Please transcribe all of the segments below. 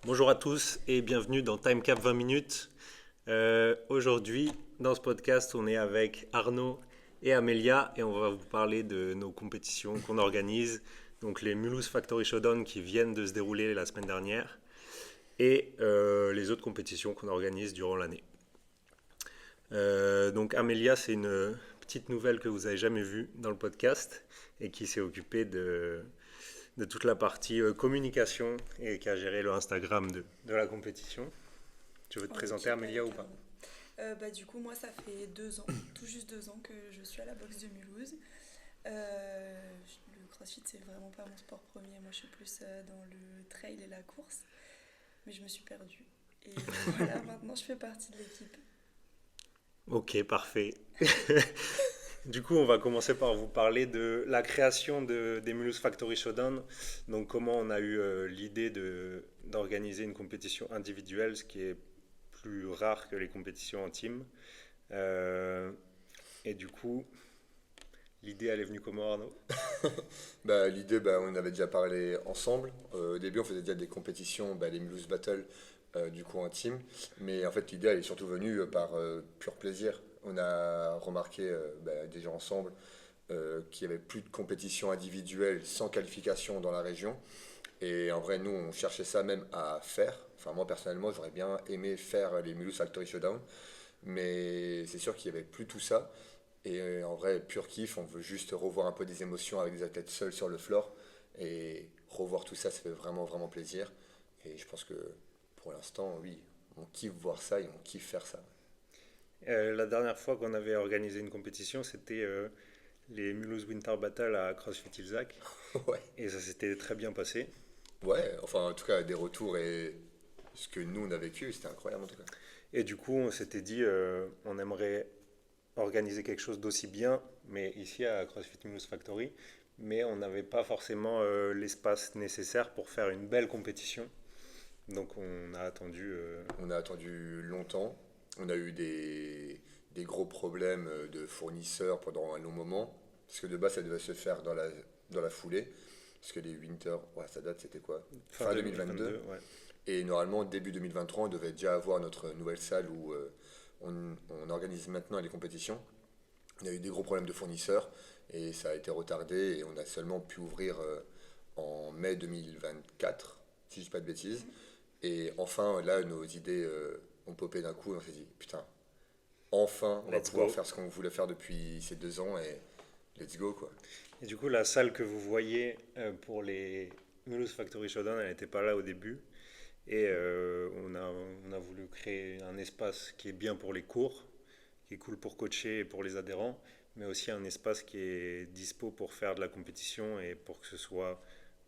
Bonjour à tous et bienvenue dans Timecap 20 minutes. Aujourd'hui, dans ce podcast, on est avec Arnaud et Amélia et on va vous parler de nos compétitions qu'on organise. Donc les Mulhouse Factory Showdown qui viennent de se dérouler la semaine dernière et les autres compétitions qu'on organise durant l'année. Donc Amélia, c'est une petite nouvelle que vous n'avez jamais vue dans le podcast et qui s'est occupée de toute la partie communication et qui a géré le Instagram de la compétition. Tu veux te présenter, Ok, Amélia, ou pas? carrément. Du coup, moi, ça fait 2 ans, tout juste 2 ans que je suis à la boxe de Mulhouse. Le crossfit, c'est vraiment pas mon sport premier. Moi, je suis plus dans le trail et la course. Mais je me suis perdue. Et voilà, maintenant, je fais partie de l'équipe. Ok, parfait. Du coup, on va commencer par vous parler de la création des Mulhouse Factory Showdown. Donc, comment on a eu l'idée d'organiser une compétition individuelle, ce qui est plus rare que les compétitions en team. Euh, et du coup, l'idée, elle est venue comment, Arnaud? L'idée, on avait déjà parlé ensemble. Au début, on faisait déjà des compétitions, les Mulhouse Battle, du coup en team. Mais en fait, l'idée, elle est surtout venue par pur plaisir. On a remarqué déjà ensemble qu'il n'y avait plus de compétitions individuelles sans qualification dans la région. Et en vrai, nous, on cherchait ça même à faire. Enfin, moi, personnellement, j'aurais bien aimé faire les Mulhouse Factory Showdown. Mais c'est sûr qu'il n'y avait plus tout ça. Et en vrai, pur kiff, on veut juste revoir un peu des émotions avec des athlètes seuls sur le floor. Et revoir tout ça, ça fait vraiment, vraiment plaisir. Et je pense que pour l'instant, oui, on kiffe voir ça et on kiffe faire ça. La dernière fois qu'on avait organisé une compétition, c'était les Mulhouse Winter Battle à CrossFit Ilzac. Ouais. Et ça s'était très bien passé. Ouais, enfin, en tout cas, des retours et ce que nous, on a vécu, c'était incroyable en tout cas. Et du coup, on s'était dit, on aimerait organiser quelque chose d'aussi bien, mais ici à CrossFit Mulhouse Factory. Mais on n'avait pas forcément l'espace nécessaire pour faire une belle compétition. Donc on a attendu. On a attendu longtemps. On a eu des gros problèmes de fournisseurs pendant un long moment. Parce que de base, ça devait se faire dans la foulée. Parce que les Winter, ouais, ça date, c'était quoi? Fin Fin 2022. 2022, ouais. Et normalement, début 2023, on devait déjà avoir notre nouvelle salle où on organise maintenant les compétitions. On a eu des gros problèmes de fournisseurs et ça a été retardé et on a seulement pu ouvrir en mai 2024, si je dis pas de bêtises. Et enfin, là, nos idées ont popé d'un coup et on s'est dit, putain, enfin, on va Let's pouvoir go. faire ce qu'on voulait faire depuis ces 2 ans et let's go, quoi. Et du coup, la salle que vous voyez pour les Mulhouse Factory Showdown, elle n'était pas là au début. Et on a voulu créer un espace qui est bien pour les cours, qui est cool pour coacher et pour les adhérents, mais aussi un espace qui est dispo pour faire de la compétition et pour que ce soit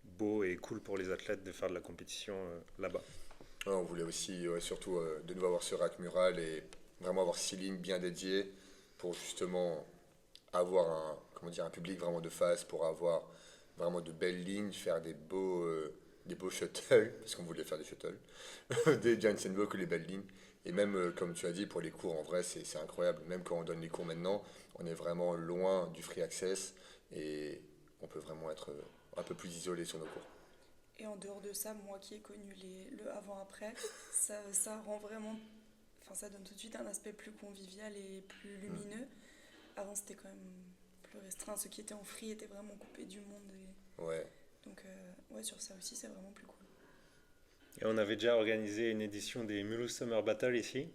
beau et cool pour les athlètes de faire de la compétition là-bas. Ouais, on voulait aussi, ouais, surtout, de nouveau avoir ce rack mural et vraiment avoir 6 lignes bien dédiées pour justement avoir comment dire, un public vraiment de face, pour avoir vraiment de belles lignes, faire des beaux shuttles, parce qu'on voulait faire des shuttles, des Janssen Walk, les belles lignes. Et même, comme tu as dit, pour les cours, en vrai, c'est incroyable. Même quand on donne les cours maintenant, on est vraiment loin du free access et on peut vraiment être un peu plus isolé sur nos cours. Et en dehors de ça, moi qui ai connu le avant-après, ça rend vraiment. Enfin, ça donne tout de suite un aspect plus convivial et plus lumineux. Avant, c'était quand même plus restreint. Ceux qui étaient en free étaient vraiment coupés du monde. Ouais. Donc, ouais, sur ça aussi, c'est vraiment plus cool. Et on avait déjà organisé une édition des Mulhouse Summer Battle ici,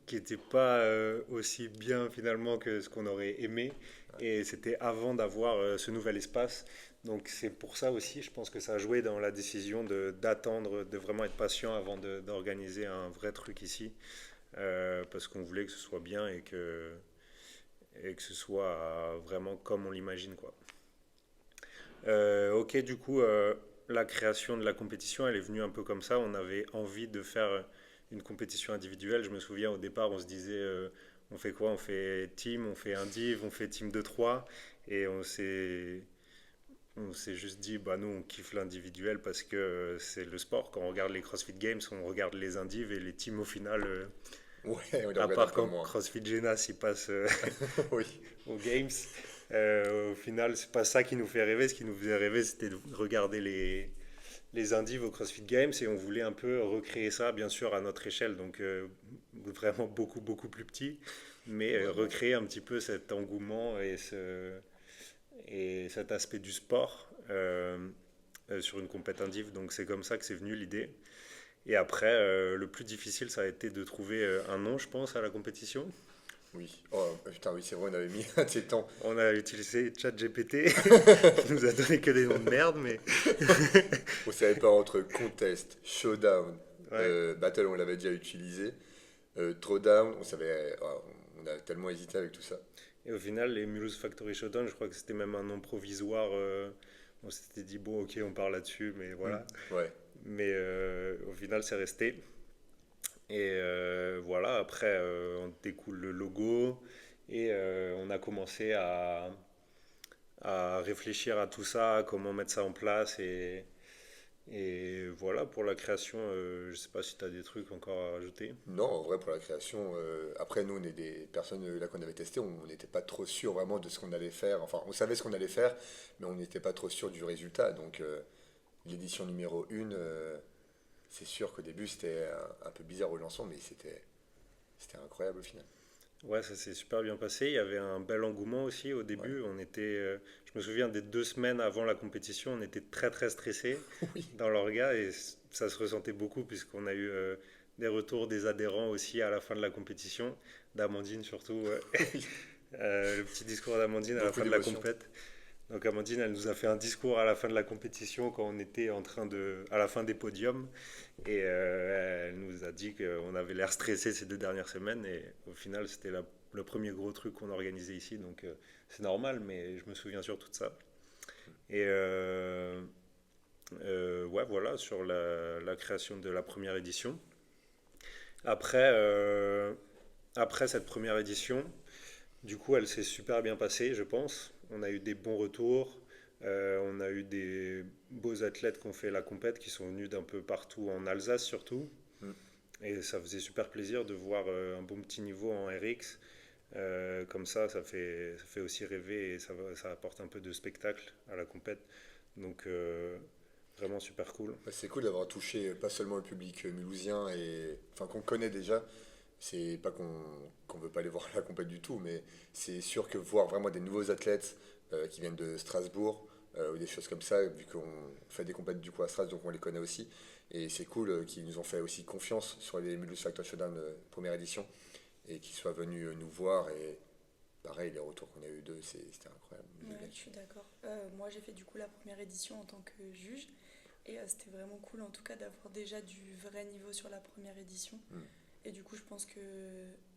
qui n'était pas aussi bien finalement que ce qu'on aurait aimé. Et c'était avant d'avoir ce nouvel espace. Donc c'est pour ça aussi, je pense que ça a joué dans la décision d'attendre, de vraiment être patient avant d'organiser un vrai truc ici. Parce qu'on voulait que ce soit bien et que ce soit vraiment comme on l'imagine, quoi. Ok, du coup, la création de la compétition, elle est venue un peu comme ça. On avait envie de faire une compétition individuelle. Je me souviens au départ, on se disait, on fait quoi? On fait team, on fait un div, on fait team de 3. Et on s'est juste dit, bah nous, on kiffe l'individuel parce que c'est le sport. Quand on regarde les CrossFit Games, on regarde les indives et les teams au final, Ouais, on les à regarde un part peu quand moins. CrossFit Genas il passe Oui. aux Games. Au final, c'est pas ça qui nous fait rêver. Ce qui nous faisait rêver, c'était de regarder les indies au CrossFit Games et on voulait un peu recréer ça, bien sûr, à notre échelle, donc vraiment beaucoup, beaucoup plus petit, mais Vraiment. recréer un petit peu cet engouement et cet aspect du sport sur une compète indiv. Donc c'est comme ça que c'est venu l'idée. Et après, le plus difficile, ça a été de trouver un nom, je pense, à la compétition. Oui. Oh putain, oui, c'est vrai, on avait mis un de ces temps. On a utilisé ChatGPT, qui nous a donné que des noms de merde, mais On savait pas entre contest, showdown, ouais. battle, on l'avait déjà utilisé. Throwdown, on savait. On a tellement hésité avec tout ça. Et au final, les Mulhouse Factory Showdown, je crois que c'était même un nom provisoire. On s'était dit, bon, ok, on part là-dessus, mais Hmm. voilà. Ouais. Mais au final, c'est resté. Et voilà, après, on découle le logo et on a commencé à réfléchir à tout ça, comment mettre ça en place. Et voilà, pour la création, je sais pas si tu as des trucs encore à rajouter. Non, en vrai, pour la création, après, nous, on est des personnes là qu'on avait testé, on n'était pas trop sûr vraiment de ce qu'on allait faire. Enfin, on savait ce qu'on allait faire, mais on n'était pas trop sûr du résultat. Donc, l'édition numéro 1, c'est sûr qu'au début, c'était un peu bizarre au lancement, mais c'était incroyable au final. Ouais, ça s'est super bien passé. Il y avait un bel engouement aussi au Ouais. début. Je me souviens des 2 semaines avant la compétition, on était très très stressé Oui. dans l'orga et ça se ressentait beaucoup puisqu'on a eu des retours des adhérents aussi à la fin de la compétition, d'Amandine surtout. Ouais. Oui. Le petit discours d'Amandine à la Beaucoup fin de la d'émotions. compète. Donc Amandine, elle nous a fait un discours à la fin de la compétition quand on était à la fin des podiums. Et elle nous a dit qu'on avait l'air stressé ces 2 dernières semaines. Et au final, c'était le premier gros truc qu'on organisait ici. Donc c'est normal, mais je me souviens surtout de ça. Et ouais, voilà, sur la création de la première édition. Après, après cette première édition, du coup, elle s'est super bien passée, je pense. On a eu des bons retours. On a eu des beaux athlètes qui ont fait la compète, qui sont venus d'un peu partout en Alsace surtout. Mm. Et ça faisait super plaisir de voir un bon petit niveau en RX. Comme ça fait aussi rêver et ça apporte un peu de spectacle à la compète. Donc vraiment super cool. Ouais, c'est cool d'avoir touché pas seulement le public mulhousien et enfin qu'on connaît déjà. C'est pas qu'on veut pas aller voir la compète du tout, mais c'est sûr que voir vraiment des nouveaux athlètes qui viennent de Strasbourg ou des choses comme ça, vu qu'on fait des compètes du coup à Strasbourg, donc on les connaît aussi. Et c'est cool qu'ils nous ont fait aussi confiance sur les Mulhouse Factor Showdown première édition et qu'ils soient venus nous voir. Et pareil, les retours qu'on a eu d'eux, c'était incroyable. Ouais, je suis d'accord. Moi, j'ai fait du coup la première édition en tant que juge. Et c'était vraiment cool en tout cas d'avoir déjà du vrai niveau sur la première édition. Mm. Et du coup, je pense que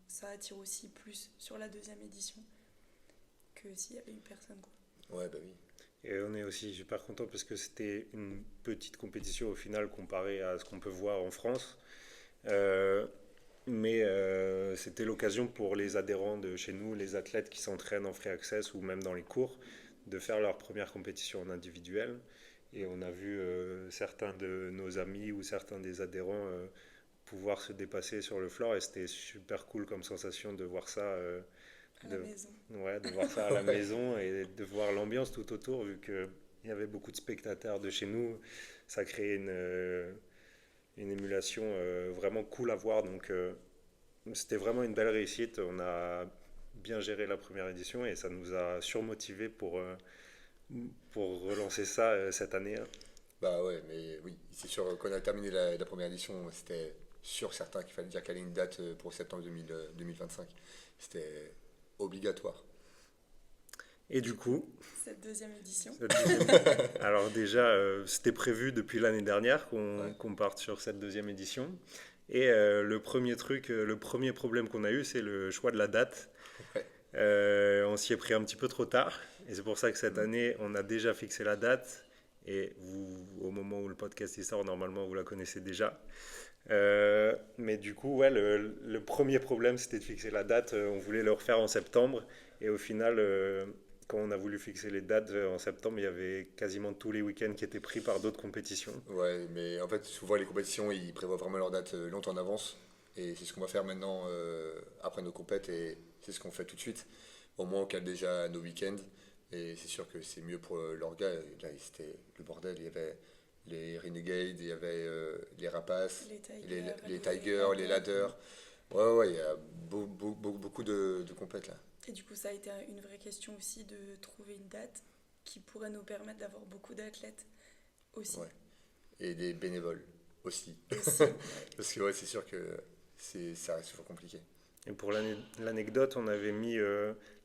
ça attire aussi plus sur la deuxième édition que s'il y avait eu personne, quoi. Ouais, bah oui. Et on est aussi super content parce que c'était une petite compétition au final comparée à ce qu'on peut voir en France. Euh, mais c'était l'occasion pour les adhérents de chez nous, les athlètes qui s'entraînent en free access ou même dans les cours, de faire leur première compétition en individuel. Et on a vu certains de nos amis ou certains des adhérents pouvoir se dépasser sur le floor et c'était super cool comme sensation de voir ça, À la de, maison. ouais, de voir ça à la Ouais. maison et de voir l'ambiance tout autour vu qu'il y avait beaucoup de spectateurs de chez nous. Ça créait une émulation vraiment cool à voir. Donc c'était vraiment une belle réussite. On a bien géré la première édition et ça nous a surmotivé pour relancer ça cette année, hein. Bah ouais, mais oui, c'est sûr qu'on a terminé la première édition, c'était sûr certain qu'il fallait dire qu'elle ait une date pour septembre 2025. C'était obligatoire. Et du coup, Cette deuxième édition. cette deuxième- alors déjà, c'était prévu depuis l'année dernière Ouais, qu'on parte sur cette deuxième édition. Et le premier truc, le premier problème qu'on a eu, c'est le choix de la date. ouais. On s'y est pris un petit peu trop tard. Et c'est pour ça que cette Mm. année, on a déjà fixé la date. Et vous, au moment où le podcast y sort, normalement, vous la connaissez déjà. Mais du coup, ouais, le premier problème, c'était de fixer la date. On voulait le refaire en septembre. Et au final, quand on a voulu fixer les dates en septembre, il y avait quasiment tous les week-ends qui étaient pris par d'autres compétitions. Ouais, mais en fait, souvent les compétitions, ils prévoient vraiment leur date longtemps en avance. Et c'est ce qu'on va faire maintenant après nos compètes et c'est ce qu'on fait tout de suite. Au moins, on cale déjà nos week-ends. Et c'est sûr que c'est mieux pour l'orga. Là, c'était le bordel. Il y avait les Renegades, il y avait les Rapaces, Les les, Tigers, les Tigers, les Ladders. Ladders. Ouais, ouais, il y a beaucoup de compètes là. Et du coup, ça a été une vraie question aussi de trouver une date qui pourrait nous permettre d'avoir beaucoup d'athlètes aussi. Ouais. Et des bénévoles aussi. Aussi, ouais. Parce que ouais, c'est sûr que ça reste toujours compliqué. Et pour l'anecdote, on avait mis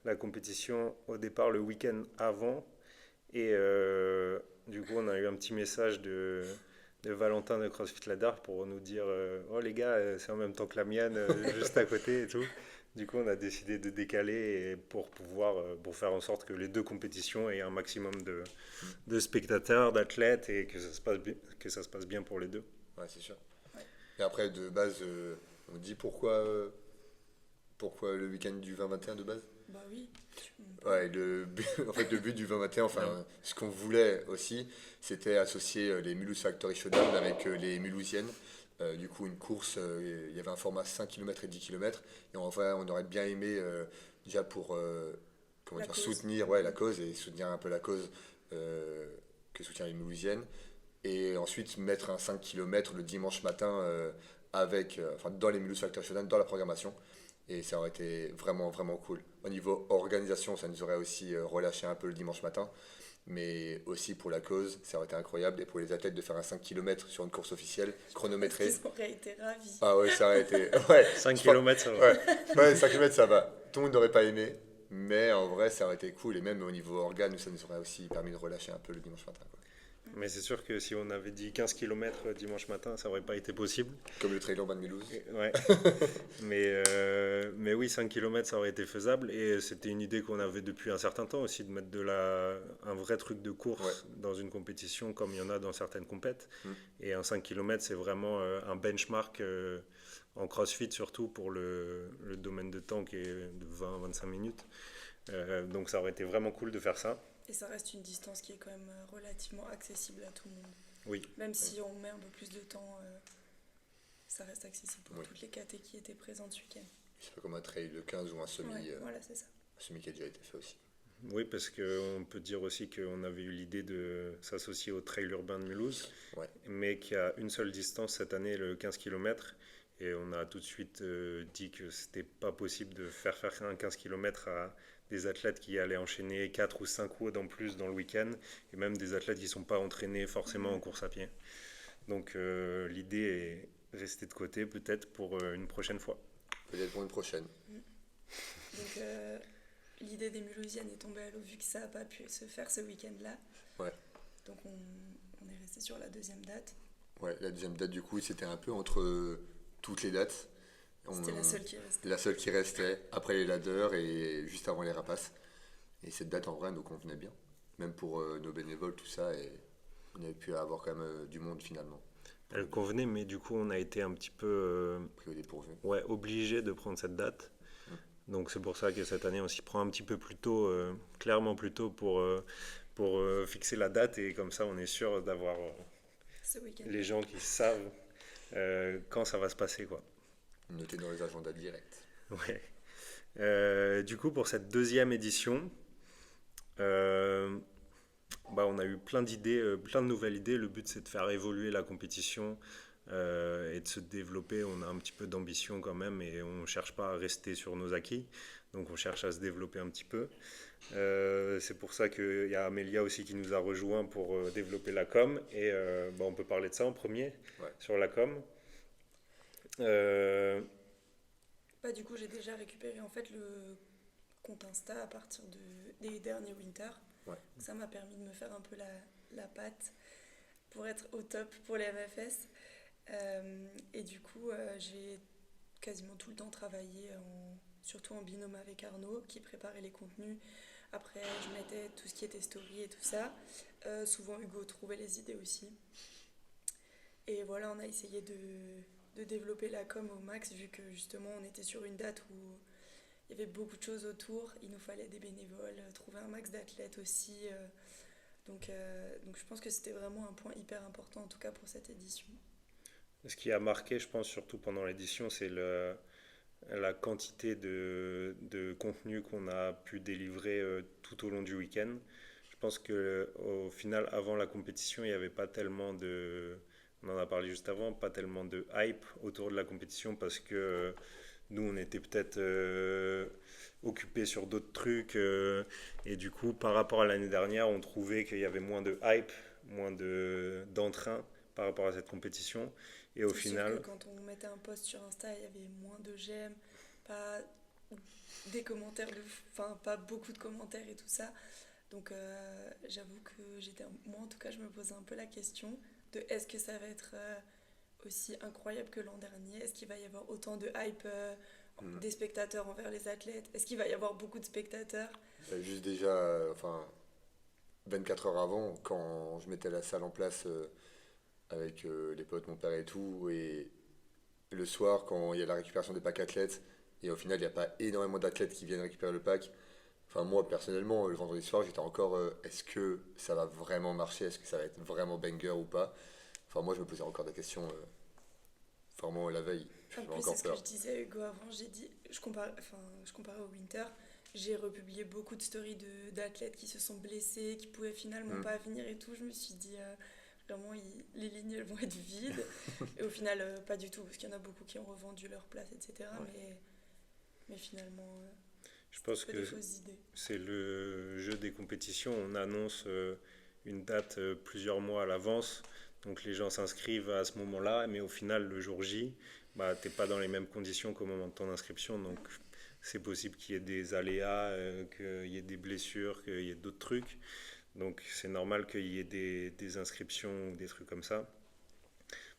la compétition au départ le week-end avant. Et du coup, on a eu un petit message de Valentin de CrossFit Ladar pour nous dire oh les gars, c'est en même temps que la mienne, juste à côté et tout. Du coup, on a décidé de décaler pour pouvoir pour faire en sorte que les deux compétitions aient un maximum de spectateurs, d'athlètes et que ça se passe bien pour les deux. Ouais, c'est sûr. Ouais. Et après, de base, on dit pourquoi le week-end du 20-21 de base? Bah oui. Ouais, en fait, le but du 20-21, enfin, ce qu'on voulait aussi, c'était associer les Mulhouse Factory Showdown avec les Mulhousiennes. Du coup, une course, il y avait un format 5 km et 10 km. Et en vrai, on aurait bien aimé, déjà pour comment La dire, cause. soutenir ouais, la cause et soutenir un peu la cause euh, que soutient les Mulhousiennes. Et ensuite, mettre un 5 km le dimanche matin enfin, dans les Mulhouse Factory Showdown, dans la programmation. Et ça aurait été vraiment, vraiment cool. Au niveau organisation, ça nous aurait aussi relâché un peu le dimanche matin. Mais aussi pour la cause, ça aurait été incroyable. Et pour les athlètes de faire un 5 km sur une course officielle, Parce chronométrée. qu'ils auraient été ravis. Ah ouais, ça aurait été. Ouais, 5 je pense- km, ça va. ouais, ouais, 5 km, ça va. Tout le monde n'aurait pas aimé. Mais en vrai, ça aurait été cool. Et même au niveau organe, ça nous aurait aussi permis de relâcher un peu le dimanche matin, quoi. Mais c'est sûr que si on avait dit 15 km dimanche matin, ça n'aurait pas été possible. Comme le trail urbain de Mulhouse. Ouais. Mais oui, 5 km, ça aurait été faisable. Et c'était une idée qu'on avait depuis un certain temps aussi, de mettre un vrai truc de course dans une compétition comme il y en a dans certaines compètes. Mm. Et un 5 km, c'est vraiment un benchmark en CrossFit, surtout pour le domaine de temps qui est de 20-25 minutes. Donc ça aurait été vraiment cool de faire ça. Et ça reste une distance qui est quand même relativement accessible à tout le monde. Oui. Même si on met un peu plus de temps, ça reste accessible pour Oui. toutes les KT qui étaient présentes ce week-end. C'est pas comme un trail de 15 ou un semi, Ouais, voilà, c'est ça. un semi qui a déjà été fait aussi. Oui, parce qu'on peut dire aussi qu'on avait eu l'idée de s'associer au Trail urbain de Mulhouse, Ouais. mais qu'il y a une seule distance cette année, le 15 km. Et on a tout de suite dit que c'était pas possible de faire un 15 km à des athlètes qui allaient enchaîner 4 ou 5 WOD en plus dans le week-end, et même des athlètes qui ne sont pas entraînés forcément en course à pied. Donc l'idée est restée de côté peut-être pour une prochaine fois. Peut-être pour une prochaine. Donc l'idée des Mulhousiennes est tombée à l'eau vu que ça n'a pas pu se faire ce week-end-là. Ouais. Donc on est resté sur la deuxième date. Ouais, la deuxième date, du coup, c'était un peu entre toutes les dates. C'était la seule qui restait. La seule qui restait, après les ladders et juste avant les rapaces. Et cette date, en vrai, nous convenait bien. Même pour nos bénévoles, tout ça. Et on avait pu avoir quand même du monde, finalement. Elle convenait, mais du coup on a été un petit peu Pris au dépourvu. obligé de prendre cette date. Donc c'est pour ça que cette année on s'y prend un petit peu plus tôt, clairement plus tôt pour fixer la date, et comme ça on est sûr d'avoir Ce week-end. les gens qui savent quand ça va se passer, quoi. Noté dans les agendas directs. Ouais. Du coup pour cette deuxième édition, on a eu plein d'idées, plein de nouvelles idées. Le but c'est de faire évoluer la compétition et de se développer. On a un petit peu d'ambition quand même et on ne cherche pas à rester sur nos acquis. Donc on cherche à se développer un petit peu. C'est pour ça qu'il y a Amélia aussi qui nous a rejoint pour développer la com. Et on peut parler de ça en premier, sur la com. Du coup, j'ai déjà récupéré en fait le compte Insta à partir des derniers Winter. Ouais. Ça m'a permis de me faire un peu la patte pour être au top pour les MFS. Et du coup, j'ai quasiment tout le temps travaillé, surtout en binôme avec Arnaud, qui préparait les contenus. Après, je mettais tout ce qui était story et tout ça. Souvent, Hugo trouvait les idées aussi. Et voilà, on a essayé de développer la com au max, vu que justement, on était sur une date où il y avait beaucoup de choses autour. Il nous fallait des bénévoles, trouver un max d'athlètes aussi. Donc je pense que c'était vraiment un point hyper important, en tout cas pour cette édition. Ce qui a marqué, je pense, surtout pendant l'édition, c'est la quantité de contenu qu'on a pu délivrer tout au long du week-end. Je pense que au final, avant la compétition, il n'y avait pas tellement de, on en a parlé juste avant, pas tellement de hype autour de la compétition parce que nous, on était peut-être occupés sur d'autres trucs et du coup, par rapport à l'année dernière, on trouvait qu'il y avait moins de hype, moins d'entrain par rapport à cette compétition. Et au C'est sûr que final, quand on mettait un post sur Insta, il y avait moins de j'aime, pas des commentaires enfin pas beaucoup de commentaires et tout ça. Donc j'avoue que moi en tout cas je me posais un peu la question de est-ce que ça va être aussi incroyable que l'an dernier? Est-ce qu'il va y avoir autant de hype Mm. des spectateurs envers les athlètes? Est-ce qu'il va y avoir beaucoup de spectateurs? Juste déjà, enfin, 24 heures avant, quand je mettais la salle en place avec les potes, mon père et tout, et le soir, quand il y a la récupération des packs athlètes, et au final, il n'y a pas énormément d'athlètes qui viennent récupérer le pack. Enfin, moi, personnellement, le vendredi soir, j'étais encore, est-ce que ça va vraiment marcher? Est-ce que ça va être vraiment banger ou pas? Enfin, moi, je me posais encore des questions, vraiment la veille. En J'avais plus, c'est encore ce que peur. je disais à Hugo avant. J'ai dit, je comparais au Winter. J'ai republié beaucoup de stories d'athlètes qui se sont blessés, qui pouvaient finalement Mm. pas venir et tout. Je me suis dit, vraiment, les lignes elles vont être vides. Et au final, pas du tout, parce qu'il y en a beaucoup qui ont revendu leur place, etc. Ouais. Mais finalement, je c'était pense un peu des que fausses idées. c'est le jeu des compétitions. On annonce une date plusieurs mois à l'avance. Donc les gens s'inscrivent à ce moment-là, mais au final, le jour J, bah, tu n'es pas dans les mêmes conditions qu'au moment de ton inscription. Donc c'est possible qu'il y ait des aléas, qu'il y ait des blessures, qu'il y ait d'autres trucs. Donc c'est normal qu'il y ait des inscriptions ou des trucs comme ça.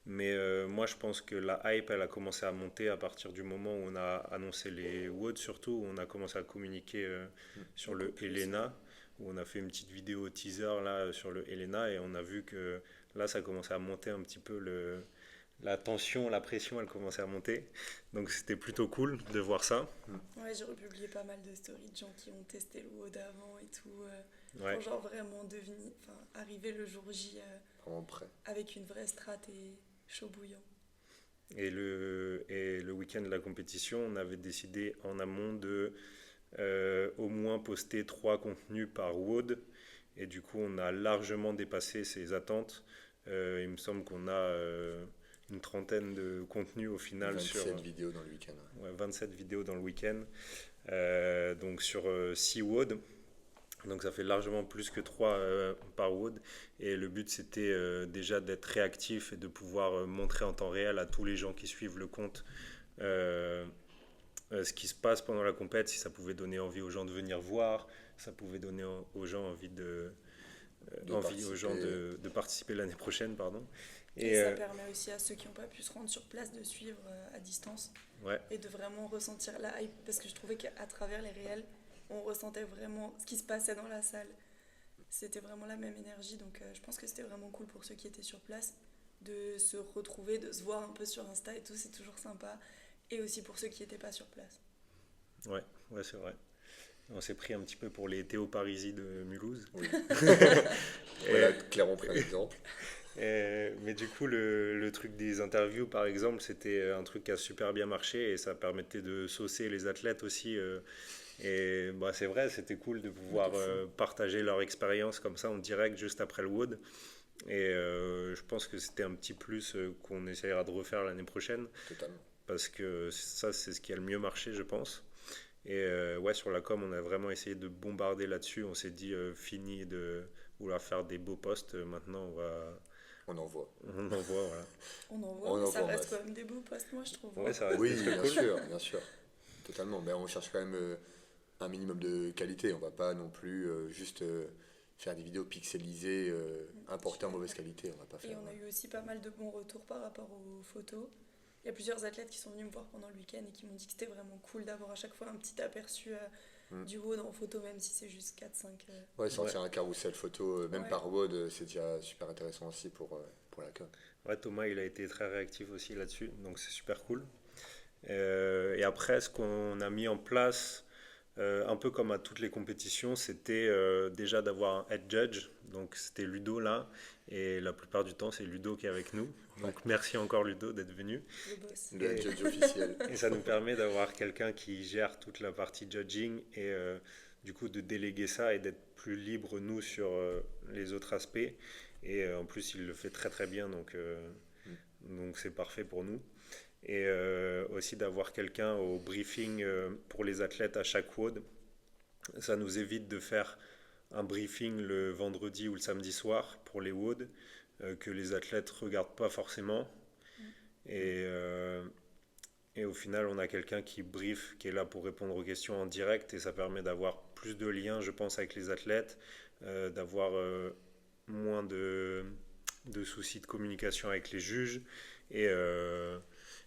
Mais moi, je pense que la hype, elle a commencé à monter à partir du moment où on a annoncé les WOD, surtout, où on a commencé à communiquer sur Beaucoup le plus. Helena, où on a fait une petite vidéo teaser là, sur le Helena, et on a vu que là, ça commençait à monter un petit peu la tension, la pression, elle commençait à monter. Donc c'était plutôt cool de voir ça. Ouais, j'ai republié pas mal de stories de gens qui ont testé le WOD avant et tout. Ouais. Pour genre vraiment arriver le jour J Vraiment prêt. avec une vraie strat et chaud bouillant. Et le week-end de la compétition, on avait décidé en amont de au moins poster 3 contenus par WOD. Et du coup, on a largement dépassé ces attentes. Il me semble qu'on a une trentaine de contenus au final sur 27 vidéos dans le week-end. Ouais. 27 vidéos dans le week-end. Donc sur 6 WOD. Donc ça fait largement plus que 3 par WOD. Et le but c'était déjà d'être réactif et de pouvoir montrer en temps réel à tous les gens qui suivent le compte euh, ce qui se passe pendant la compète, si ça pouvait donner envie aux gens de venir voir, ça pouvait donner aux gens De envie aux gens participer. de participer l'année prochaine, pardon. Et Et ça permet aussi à ceux qui n'ont pas pu se rendre sur place de suivre à distance ouais, et de vraiment ressentir la hype. Parce que je trouvais qu'à travers les réels, on ressentait vraiment ce qui se passait dans la salle. C'était vraiment la même énergie. Donc je pense que c'était vraiment cool pour ceux qui étaient sur place de se retrouver, de se voir un peu sur Insta et tout. C'est toujours sympa. Et aussi pour ceux qui n'étaient pas sur place. ouais, ouais, c'est vrai. On s'est pris un petit peu pour les Théo Parisi de Mulhouse. Oui. Et, Voilà, Clermont pris un exemple. mais du coup, le truc des interviews, par exemple, c'était un truc qui a super bien marché et ça permettait de saucer les athlètes aussi. Et bah, c'est vrai, c'était cool de pouvoir De fou. partager leur expérience comme ça en direct juste après le WOD. Et je pense que c'était un petit plus qu'on essaiera de refaire l'année prochaine Totalement. parce que ça, c'est ce qui a le mieux marché, je pense. Et ouais, sur la com, on a vraiment essayé de bombarder là-dessus. On s'est dit, fini de vouloir faire des beaux posts. Maintenant, On en voit. on envoie, voilà. On en voit, On mais en ça voit en reste masse. quand même des beaux posts, moi je trouve. Ouais, ça reste Oui, des trucs bien cool. sûr, bien sûr. Totalement. Ben, on cherche quand même un minimum de qualité. On va pas non plus juste faire des vidéos pixelisées, importées en mauvaise qualité. On va pas Et faire. on a eu aussi pas mal de bons retours par rapport aux photos. Il y a plusieurs athlètes qui sont venus me voir pendant le week-end et qui m'ont dit que c'était vraiment cool d'avoir à chaque fois un petit aperçu Mm. du WOD en photo, même si c'est juste 4-5. Ouais, Ouais. sortir un carrousel photo, même Ouais. par WOD, c'est déjà super intéressant aussi pour la com. Ouais, Thomas, il a été très réactif aussi là-dessus, donc c'est super cool. Et après, ce qu'on a mis en place, un peu comme à toutes les compétitions, c'était déjà d'avoir un head judge. Donc c'était Ludo là, et la plupart du temps, c'est Ludo qui est avec nous. Donc merci encore Ludo d'être venu. Le boss. Le Et- judge officiel. Et ça nous permet d'avoir quelqu'un qui gère toute la partie judging et du coup de déléguer ça et d'être plus libre nous sur les autres aspects. Et en plus, il le fait très très bien, donc c'est parfait pour nous. Et aussi d'avoir quelqu'un au briefing pour les athlètes à chaque WOD. Ça nous évite de faire un briefing le vendredi ou le samedi soir pour les WOD que les athlètes regardent pas forcément. Et, et au final, on a quelqu'un qui brief, qui est là pour répondre aux questions en direct et ça permet d'avoir plus de liens, je pense, avec les athlètes, d'avoir moins de soucis de communication avec les juges et,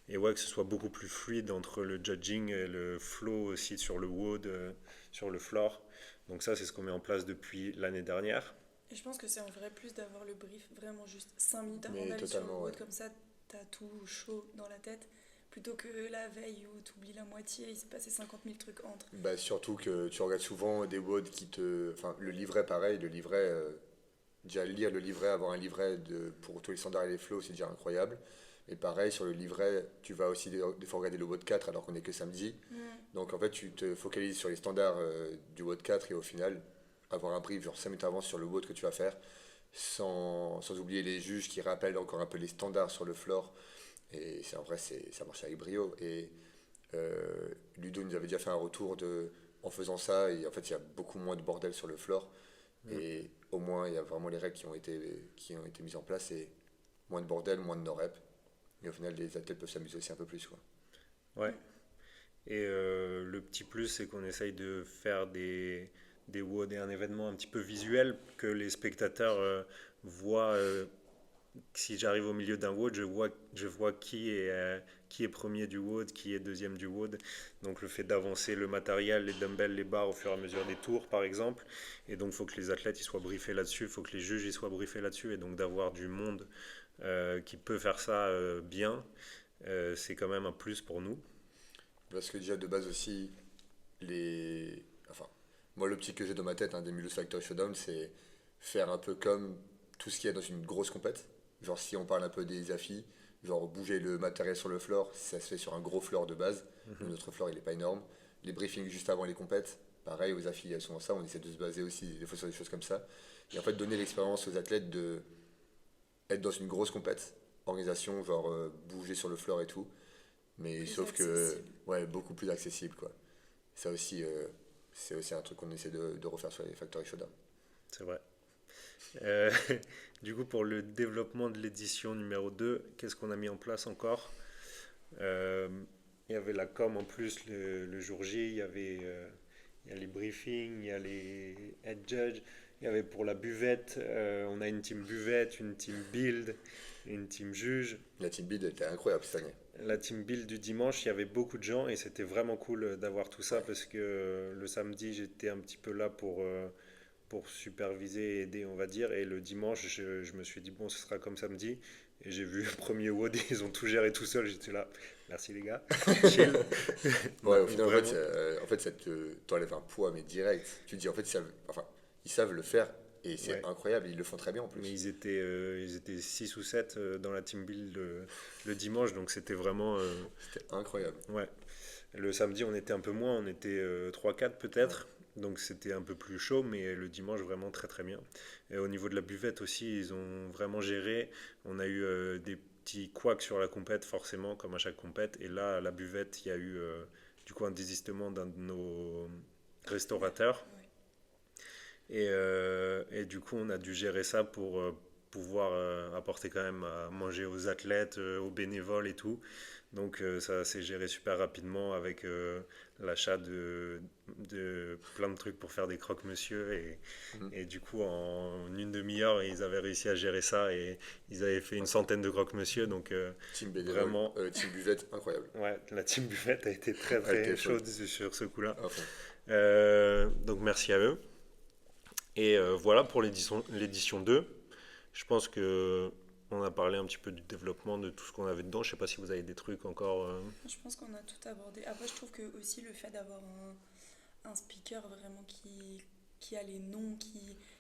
et ouais, que ce soit beaucoup plus fluide entre le judging et le flow aussi sur le WOD, sur le floor. Donc ça, c'est ce qu'on met en place depuis l'année dernière. Et je pense que c'est un vrai plus d'avoir le brief vraiment juste 5 minutes avant Mais d'aller sur le totalement, ouais. road, comme ça t'as tout chaud dans la tête, plutôt que la veille où t'oublies la moitié, il s'est passé 50 000 trucs entre. Bah, surtout que tu regardes souvent des WOD qui te. Enfin, le livret, pareil, le livret. Déjà, lire le livret, avoir un livret pour tous les standards et les flows, c'est déjà incroyable. Et pareil, sur le livret, tu vas aussi des fois regarder le WOD 4 alors qu'on est que samedi. Donc en fait, tu te focalises sur les standards du WOD 4 et au final, avoir un brief genre 5 minutes avant sur le WOD que tu vas faire, sans oublier les juges qui rappellent encore un peu les standards sur le floor. Et c'est en vrai, ça marche avec brio. Et Ludo nous avait déjà fait un retour en faisant ça, et en fait, il y a beaucoup moins de bordel sur le floor. Et au moins, il y a vraiment les règles qui ont été mises en place, et moins de bordel, moins de no-rep. Et au final, les athlètes peuvent s'amuser aussi un peu plus, quoi. Ouais. Et le petit plus, c'est qu'on essaye de faire des WOD et un événement un petit peu visuel, que les spectateurs voient. Si j'arrive au milieu d'un WOD, je vois qui est premier du WOD, qui est deuxième du WOD. Donc le fait d'avancer le matériel, les dumbbells, les barres au fur et à mesure des tours, par exemple. Et donc il faut que les athlètes ils soient briefés là-dessus, il faut que les juges ils soient briefés là-dessus. Et donc d'avoir du monde qui peut faire ça bien, c'est quand même un plus pour nous. Parce que déjà, de base aussi, enfin, moi, le petit que j'ai dans ma tête, des Mulhouse Factory Showdown, c'est faire un peu comme tout ce qu'il y a dans une grosse compète. Genre, si on parle un peu des affis, genre bouger le matériel sur le floor, ça se fait sur un gros floor de base. Nous, notre floor, il est pas énorme. Les briefings juste avant les compètes, pareil, aux affis, il y a souvent ça. On essaie de se baser aussi des fois sur des choses comme ça. Et en fait, donner l'expérience aux athlètes de être dans une grosse compète, organisation, genre bouger sur le floor et tout. Mais Plus sauf que, accessible. ouais, beaucoup plus accessible, quoi. Ça aussi, c'est aussi un truc qu'on essaie de refaire sur les Factory Showdown. C'est vrai. Euh, du coup, pour le développement de l'édition numéro 2, qu'est-ce qu'on a mis en place encore? Euh, Il y avait la com en plus le jour J, il y a les briefings, il y a les head judge, il y avait pour la buvette, on a une team buvette, une team build, une team juge. La team build était incroyable cette année. La team build du dimanche, il y avait beaucoup de gens et c'était vraiment cool d'avoir tout ça Ouais. parce que le samedi, j'étais un petit peu là pour superviser et aider, on va dire. Et le dimanche, je me suis dit, bon, ce sera comme samedi. Et j'ai vu le premier WOD, ils ont tout géré tout seul. J'étais là, merci les gars, chill. Ouais, Non, au final, vraiment. en fait ça t'enlève un poids, mais direct. Tu te dis, en fait, ils savent le faire et c'est Ouais. incroyable. Ils le font très bien en Mais plus. ils étaient 6 ou 7 dans la team build le dimanche, donc c'était vraiment. C'était incroyable. Ouais. Le samedi, on était un peu moins, on était 3-4 Ouais. peut-être. Donc c'était un peu plus chaud, mais le dimanche, vraiment très très bien. Et au niveau de la buvette aussi, ils ont vraiment géré. On a eu des petits couacs sur la compète, forcément, comme à chaque compète. Et là, à la buvette, il y a eu du coup un désistement d'un de nos restaurateurs. Ouais. Et du coup, on a dû gérer ça pour pouvoir apporter quand même à manger aux athlètes, aux bénévoles et tout. Donc ça s'est géré super rapidement avec l'achat de plein de trucs pour faire des croque-monsieur. Mhm. Et du coup, en une demi-heure, ils avaient réussi à gérer ça et ils avaient fait une centaine de croque-monsieur. Donc Team bénévole, vraiment, team buvette, incroyable. ouais, la team buffet a été très Elle était très folle, chaude sur ce coup-là. à fond. Donc merci à eux. Et voilà pour l'édition 2. Je pense que on a parlé un petit peu du développement, de tout ce qu'on avait dedans. Je sais pas si vous avez des trucs encore. Je pense qu'on a tout abordé. Après, je trouve que aussi le fait d'avoir un speaker vraiment qui a les noms,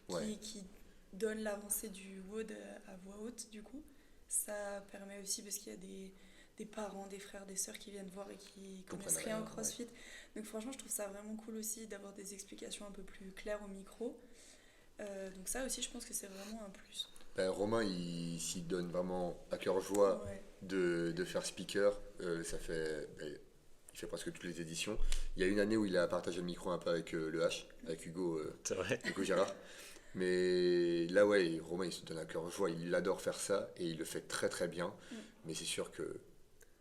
Ouais. qui donne l'avancée du WOD à voix haute, du coup, ça permet aussi, parce qu'il y a des parents, des frères, des sœurs qui viennent voir et qui connaissent Comprennent rien au rien, ouais. CrossFit. Donc franchement, je trouve ça vraiment cool aussi d'avoir des explications un peu plus claires au micro. Donc ça aussi, je pense que c'est vraiment un plus. Ben, Romain, il s'y donne vraiment à cœur joie Ouais. de faire speaker. Ça fait, ben, il fait presque toutes les éditions. Il y a une année où il a partagé le micro un peu avec le H, avec C'est vrai. Hugo Gérard. Mais là, ouais, Romain, il se donne à cœur joie. Il adore faire ça et il le fait très très bien. Mm. Mais c'est sûr que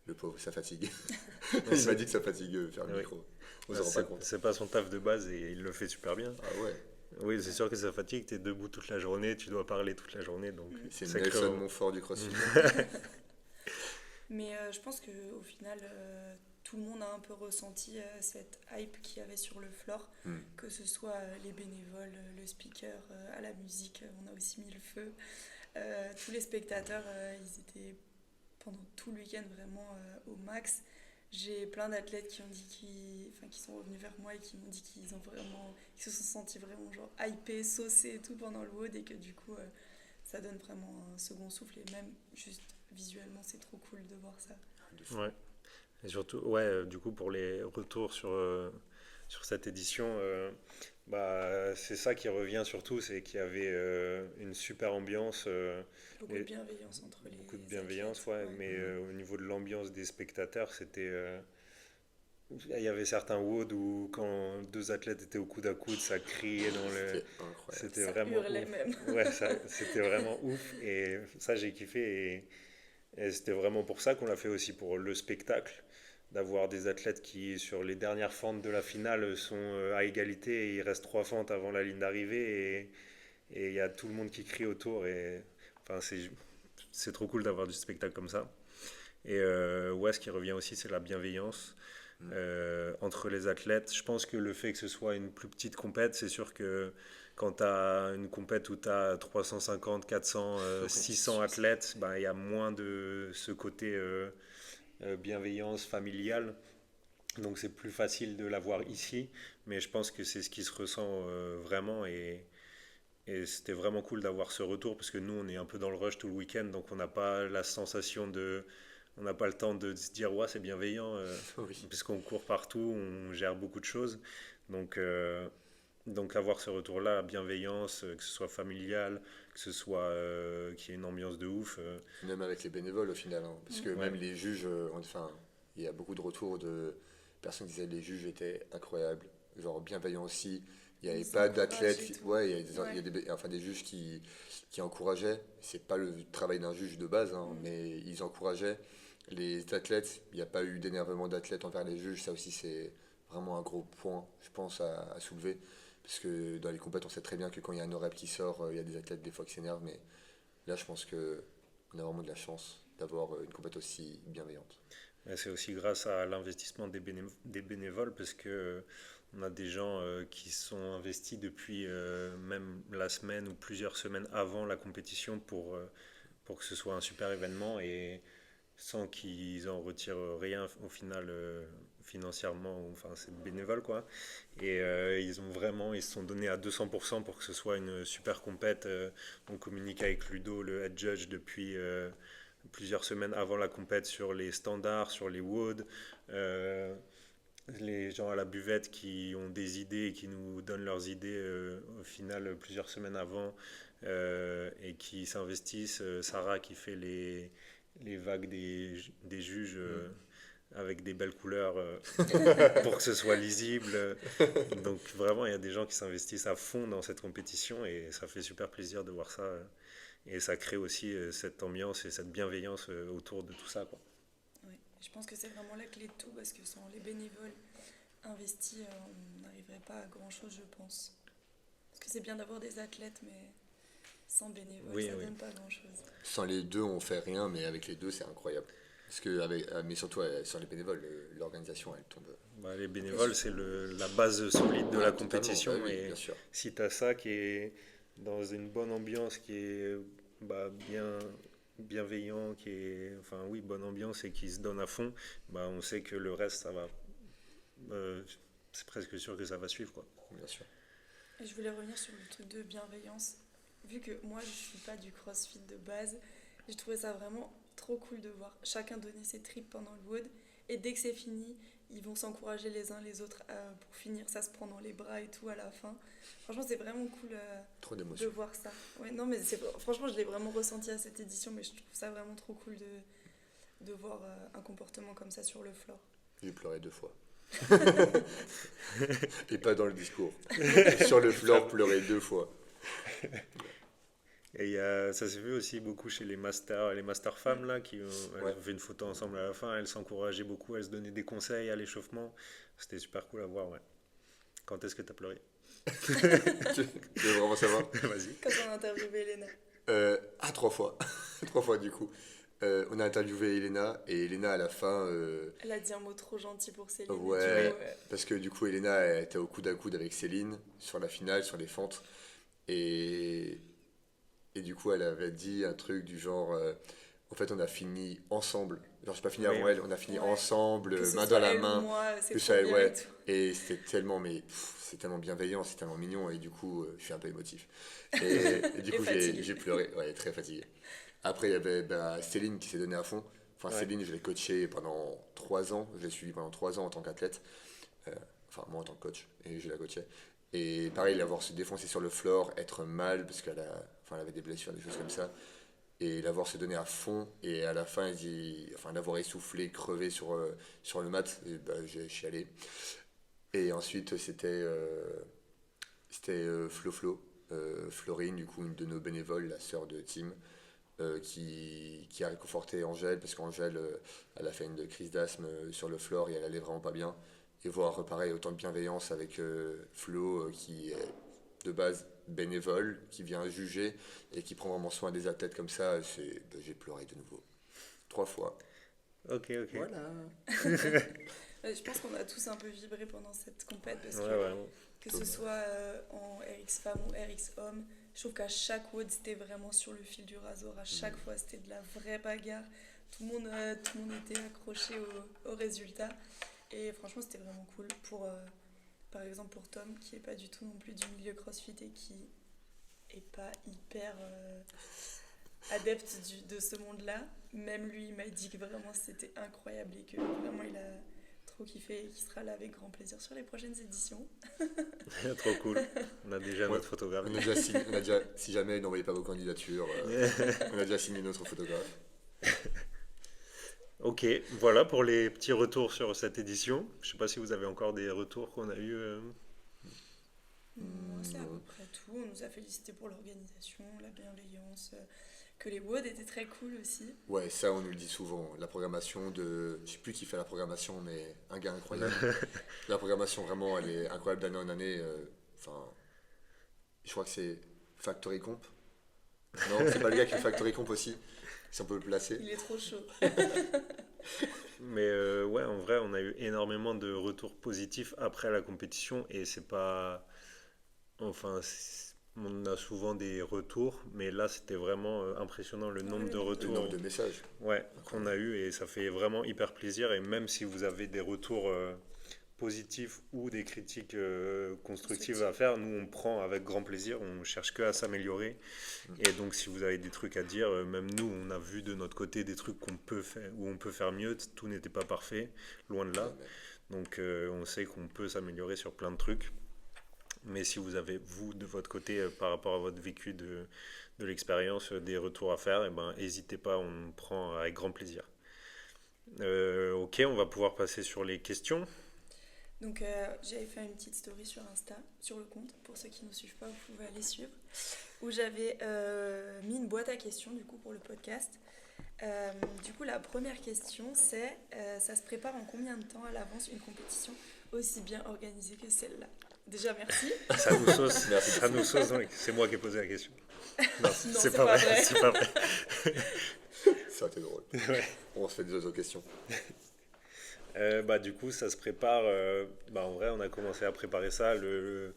le pauvre, ça fatigue. Ouais, Il m'a c'est dit que ça fatigue faire le oui. micro. On Ouais, se rend pas compte. c'est pas son taf de base et il le fait super bien. Ah ouais, Oui, c'est sûr que ça fatigue, t'es debout toute la journée, tu dois parler toute la journée, donc Mm. c'est c'est Nelson crevant. Montfort du CrossFit. Mais je pense qu'au final, tout le monde a un peu ressenti cette hype qu'il y avait sur le floor, Hmm. que ce soit les bénévoles, le speaker, à la musique, on a aussi mis le feu. Tous les spectateurs, ils étaient pendant tout le week-end vraiment au max. J'ai plein d'athlètes qui ont dit qui sont revenus vers moi et qui m'ont dit qu'ils se sont sentis vraiment genre hypés, saucés et tout pendant le WOD et que du coup ça donne vraiment un second souffle et même juste visuellement c'est trop cool de voir ça. De fou. Ouais. Et surtout, ouais, du coup, pour les retours sur cette édition, bah, c'est ça qui revient surtout, c'est qu'il y avait une super ambiance, Beaucoup de et bienveillance entre beaucoup de les bienveillance, athlètes. ouais, Ouais. mais Mhm. au niveau de l'ambiance des spectateurs, c'était... il y avait certains WOD où quand deux athlètes étaient au coude à coude, ça criait dans le... C'était incroyable. C'était Ça vraiment hurlait ouf. même. Ouais, c'était vraiment ouf. Et ça, j'ai kiffé. Et c'était vraiment pour ça qu'on l'a fait aussi pour le spectacle. D'avoir des athlètes qui, sur les dernières fentes de la finale, sont à égalité. Et il reste trois fentes avant la ligne d'arrivée. Et il y a tout le monde qui crie autour. Et, enfin, c'est trop cool d'avoir du spectacle comme ça. Et ouais, ce qui revient aussi, c'est la bienveillance Mm. entre les athlètes. Je pense que le fait que ce soit une plus petite compète, c'est sûr que quand tu as une compète où tu as 350, 400, Ouais, c'est 600 sûr. athlètes, bah, il y a moins de ce côté bienveillance familiale. Donc c'est plus facile de l'avoir ici. Mais je pense que c'est ce qui se ressent vraiment. Et c'était vraiment cool d'avoir ce retour parce que nous, on est un peu dans le rush tout le week-end. Donc on n'a pas la sensation de... On n'a pas le temps de se dire, ouais, c'est bienveillant, Oui. puisqu'on court partout, on gère beaucoup de choses. Donc, donc avoir ce retour-là, la bienveillance, que ce soit familial, que ce soit qu'il y ait une ambiance de ouf. Même avec les bénévoles au final, hein. Parce que Mm. même Ouais, les juges, enfin, il y a beaucoup de retours de personnes qui disaient que les juges étaient incroyables, genre bienveillants aussi. Il n'y avait Ils pas encouragent d'athlètes, et tout. ouais, Ouais. il y a enfin, des juges qui encourageaient. C'est pas le travail d'un juge de base, hein, Mm. mais ils encourageaient les athlètes. Il n'y a pas eu d'énervement d'athlètes envers les juges. Ça aussi, c'est vraiment un gros point, je pense, à soulever. Parce que dans les compétitions, on sait très bien que quand il y a un OREP qui sort, il y a des athlètes des fois qui s'énervent, mais là, je pense que on a vraiment de la chance d'avoir une compète aussi bienveillante. et c'est aussi grâce à l'investissement des bénévoles, parce que on a des gens qui sont investis depuis même la semaine ou plusieurs semaines avant la compétition pour que ce soit un super événement et sans qu'ils en retirent rien au final financièrement, enfin c'est bénévole quoi. Et ils se sont donnés à 200% pour que ce soit une super compète. On communique avec Ludo, le head judge, depuis plusieurs semaines avant la compète sur les standards, sur les WOD. Euh, les gens à la buvette qui ont des idées et qui nous donnent leurs idées au final plusieurs semaines avant et qui s'investissent. Sarah qui fait les vagues des juges Mm. avec des belles couleurs pour que ce soit lisible. Donc vraiment, il y a des gens qui s'investissent à fond dans cette compétition et ça fait super plaisir de voir ça. Et ça crée aussi cette ambiance et cette bienveillance autour de tout ça, quoi. Ouais. Je pense que c'est vraiment la clé de tout parce que sans les bénévoles investis, on n'arriverait pas à grand chose, je pense. Parce que c'est bien d'avoir des athlètes, mais sans bénévoles, Oui, ça oui. donne pas grand chose. Sans les deux, on fait rien, mais avec les deux, c'est incroyable. Parce que mais surtout sans les bénévoles, l'organisation, elle tombe Bah, les bénévoles, impressionnante. c'est la base solide de Ah, la totalement, bah compétition. oui, Et bien sûr. si tu as ça qui est dans une bonne ambiance, qui est bah, bienveillant, qui est, enfin oui, bonne ambiance et qui se donne à fond, bah, on sait que le reste, ça va. euh, c'est presque sûr que ça va suivre, quoi. Bien sûr. Et je voulais revenir sur le truc de bienveillance. Vu que moi, je suis pas du CrossFit de base, j'ai trouvé ça vraiment trop cool de voir chacun donner ses tripes pendant le wood. Et dès que c'est fini, ils vont s'encourager les uns les autres pour finir. Ça se prend dans les bras et tout à la fin. Franchement, c'est vraiment cool Trop de d'émotion. voir ça. Ouais, non, mais franchement, je l'ai vraiment ressenti à cette édition, mais je trouve ça vraiment trop cool de voir un comportement comme ça sur le floor. J'ai pleuré 2 fois. Et pas dans le discours. Sur le floor, pleurer 2 fois. Et ça s'est vu aussi beaucoup chez les masters femmes là, elles Ouais. ont fait une photo ensemble à la fin, elles s'encourageaient beaucoup, elles se donnaient des conseils à l'échauffement. C'était super cool à voir, ouais. Quand est-ce que t'as pleuré? Tu veux vraiment savoir? Vas-y. Quand on a interviewé Elena. 3 fois. 3 fois du coup. On a interviewé Elena et Elena à la fin, Elle a dit un mot trop gentil pour Céline. ouais, Du coup, parce que du coup Elena elle était au coude à coude avec Céline sur la finale, sur les fentes. Et, et du coup elle avait dit un truc du genre, en fait on a fini ensemble. Genre j'ai pas fini Oui, avant oui. elle, on a fini Ouais. ensemble, que ce main soit dans la elle ou main. moi, c'est Que trop ça, bien ouais. et tout. Et c'était tellement, c'est tellement bienveillant, c'est tellement mignon, et du coup, je suis un peu émotif. Et du Et coup, fatigué. j'ai pleuré, ouais, très fatigué. Après, il y avait Céline qui s'est donnée à fond. Enfin, Ouais. Céline, je l'ai coachée pendant 3 ans, je l'ai suivie pendant 3 ans en tant qu'athlète. Euh, enfin, moi en tant que coach, et je la coachais. Et pareil, l'avoir se défoncer sur le floor, être mal, parce elle avait des blessures, des choses comme ça. Et l'avoir se donné à fond, et à la fin, l'avoir essoufflé, crevé sur le mat, et j'ai chialé. Et ensuite, c'était Florine, du coup, une de nos bénévoles, la sœur de Tim, qui a réconforté Angèle, parce qu'Angèle, elle a fait une crise d'asthme sur le floor et elle allait vraiment pas bien. Et voir, pareil, autant de bienveillance avec Flo, qui est de base bénévole, qui vient juger et qui prend vraiment soin des athlètes comme ça, j'ai pleuré de nouveau. 3 fois. Ok, ok. Voilà. Je pense qu'on a tous un peu vibré pendant cette compète parce Ouais, que vraiment. ce soit en RX femme ou RX homme, je trouve qu'à chaque WOD c'était vraiment sur le fil du rasoir. À chaque fois c'était de la vraie bagarre. Tout le monde était accroché au résultat. Et franchement c'était vraiment cool. Par exemple pour Tom qui est pas du tout non plus du milieu CrossFit et qui est pas hyper adepte de ce monde-là. Même lui il m'a dit que vraiment c'était incroyable et que vraiment il a trop kiffé et qui sera là avec grand plaisir sur les prochaines éditions. Trop cool. On a déjà Ouais. notre photographe. Si jamais n'envoyez pas vos candidatures, on a déjà signé notre photographe. Ok, voilà pour les petits retours sur cette édition. Je sais pas si vous avez encore des retours qu'on a eu. Moi, c'est à peu près tout. On nous a félicité pour l'organisation, la bienveillance, que les WOD étaient très cool aussi. Ouais, ça on nous le dit souvent. La programmation de. Je sais plus qui fait la programmation, mais un gars incroyable. La programmation vraiment, elle est incroyable d'année en année. Enfin, je crois que c'est Factory Comp. Non, c'est pas le gars qui fait Factory Comp aussi, si on peut le placer. Il est trop chaud. Mais ouais, en vrai, on a eu énormément de retours positifs après la compétition et c'est pas. Enfin, on a souvent des retours, mais là, c'était vraiment impressionnant le nombre le de nombre de Le nombre retours, de messages. ouais, qu'on a eu et ça fait vraiment hyper plaisir. Et même si vous avez des retours positifs ou des critiques constructives à faire, nous, on prend avec grand plaisir, on cherche que à s'améliorer. Et donc, si vous avez des trucs à dire, même nous, on a vu de notre côté des trucs qu'on peut faire, où on peut faire mieux. Tout n'était pas parfait, loin de là. Donc, on sait qu'on peut s'améliorer sur plein de trucs. Mais si vous avez, vous, de votre côté, par rapport à votre vécu de l'expérience, des retours à faire, eh ben, n'hésitez pas, on prend avec grand plaisir. Ok, on va pouvoir passer sur les questions. Donc, j'avais fait une petite story sur Insta, sur le compte. Pour ceux qui ne nous suivent pas, vous pouvez aller suivre. Où j'avais mis une boîte à questions, du coup, pour le podcast. Du coup, la première question, c'est ça se prépare en combien de temps à l'avance une compétition aussi bien organisée que celle-là? Déjà, merci. Ça nous sauce, Merci. ça nous sauce. Non, c'est moi qui ai posé la question. Non, c'est pas vrai. C'est pas vrai. Ça a été drôle. Ouais. On se fait des autres questions. Bah, du coup, ça se prépare. En vrai, on a commencé à préparer ça le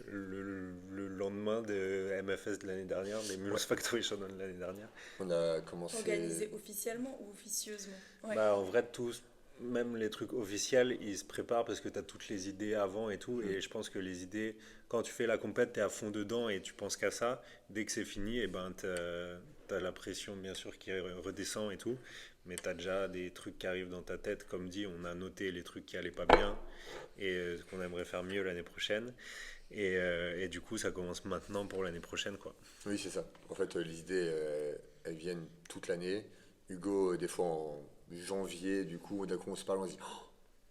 lendemain de MFS de l'année dernière, des Mulhouse Factory Showdown de l'année dernière. On a commencé. Organisée officiellement ou officieusement? Ouais. Bah, en vrai, tous, même les trucs officiels, ils se préparent parce que tu as toutes les idées avant et tout. Et je pense que les idées, quand tu fais la compète, tu es à fond dedans et tu penses qu'à ça. Dès que c'est fini, et ben, t'as la pression bien sûr qui redescend et tout, mais t'as déjà des trucs qui arrivent dans ta tête. Comme dit, on a noté les trucs qui allaient pas bien et qu'on aimerait faire mieux l'année prochaine. Et du coup, ça commence maintenant pour l'année prochaine, quoi. Oui, c'est ça. En fait, les idées, elles viennent toute l'année. Hugo, des fois en janvier, du coup, d'un coup, on se parle, on se dit, oh,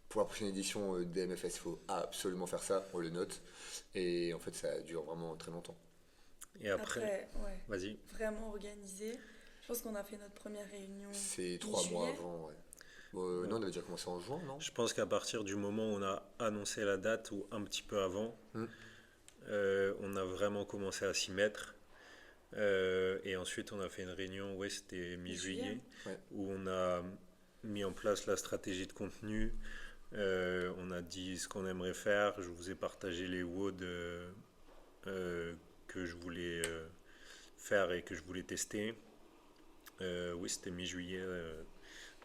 pour la prochaine édition DMFS, il faut absolument faire ça, on le note. Et en fait, ça dure vraiment très longtemps. Et après, Après, ouais, vas-y. vraiment organisé. Je pense qu'on a fait notre première réunion C'est 3 mois mi-juillet. avant, ouais. Non, on avait déjà commencé en juin, non? Je pense qu'à partir du moment où on a annoncé la date ou un petit peu avant, Hmm. on a vraiment commencé à s'y mettre. Et ensuite, on a fait une réunion, ouais, c'était mi-juillet, Mi-juillet. Ouais. où on a mis en place la stratégie de contenu. On a dit ce qu'on aimerait faire. Je vous ai partagé les WOD que je voulais faire et que je voulais tester. Oui, c'était mi-juillet.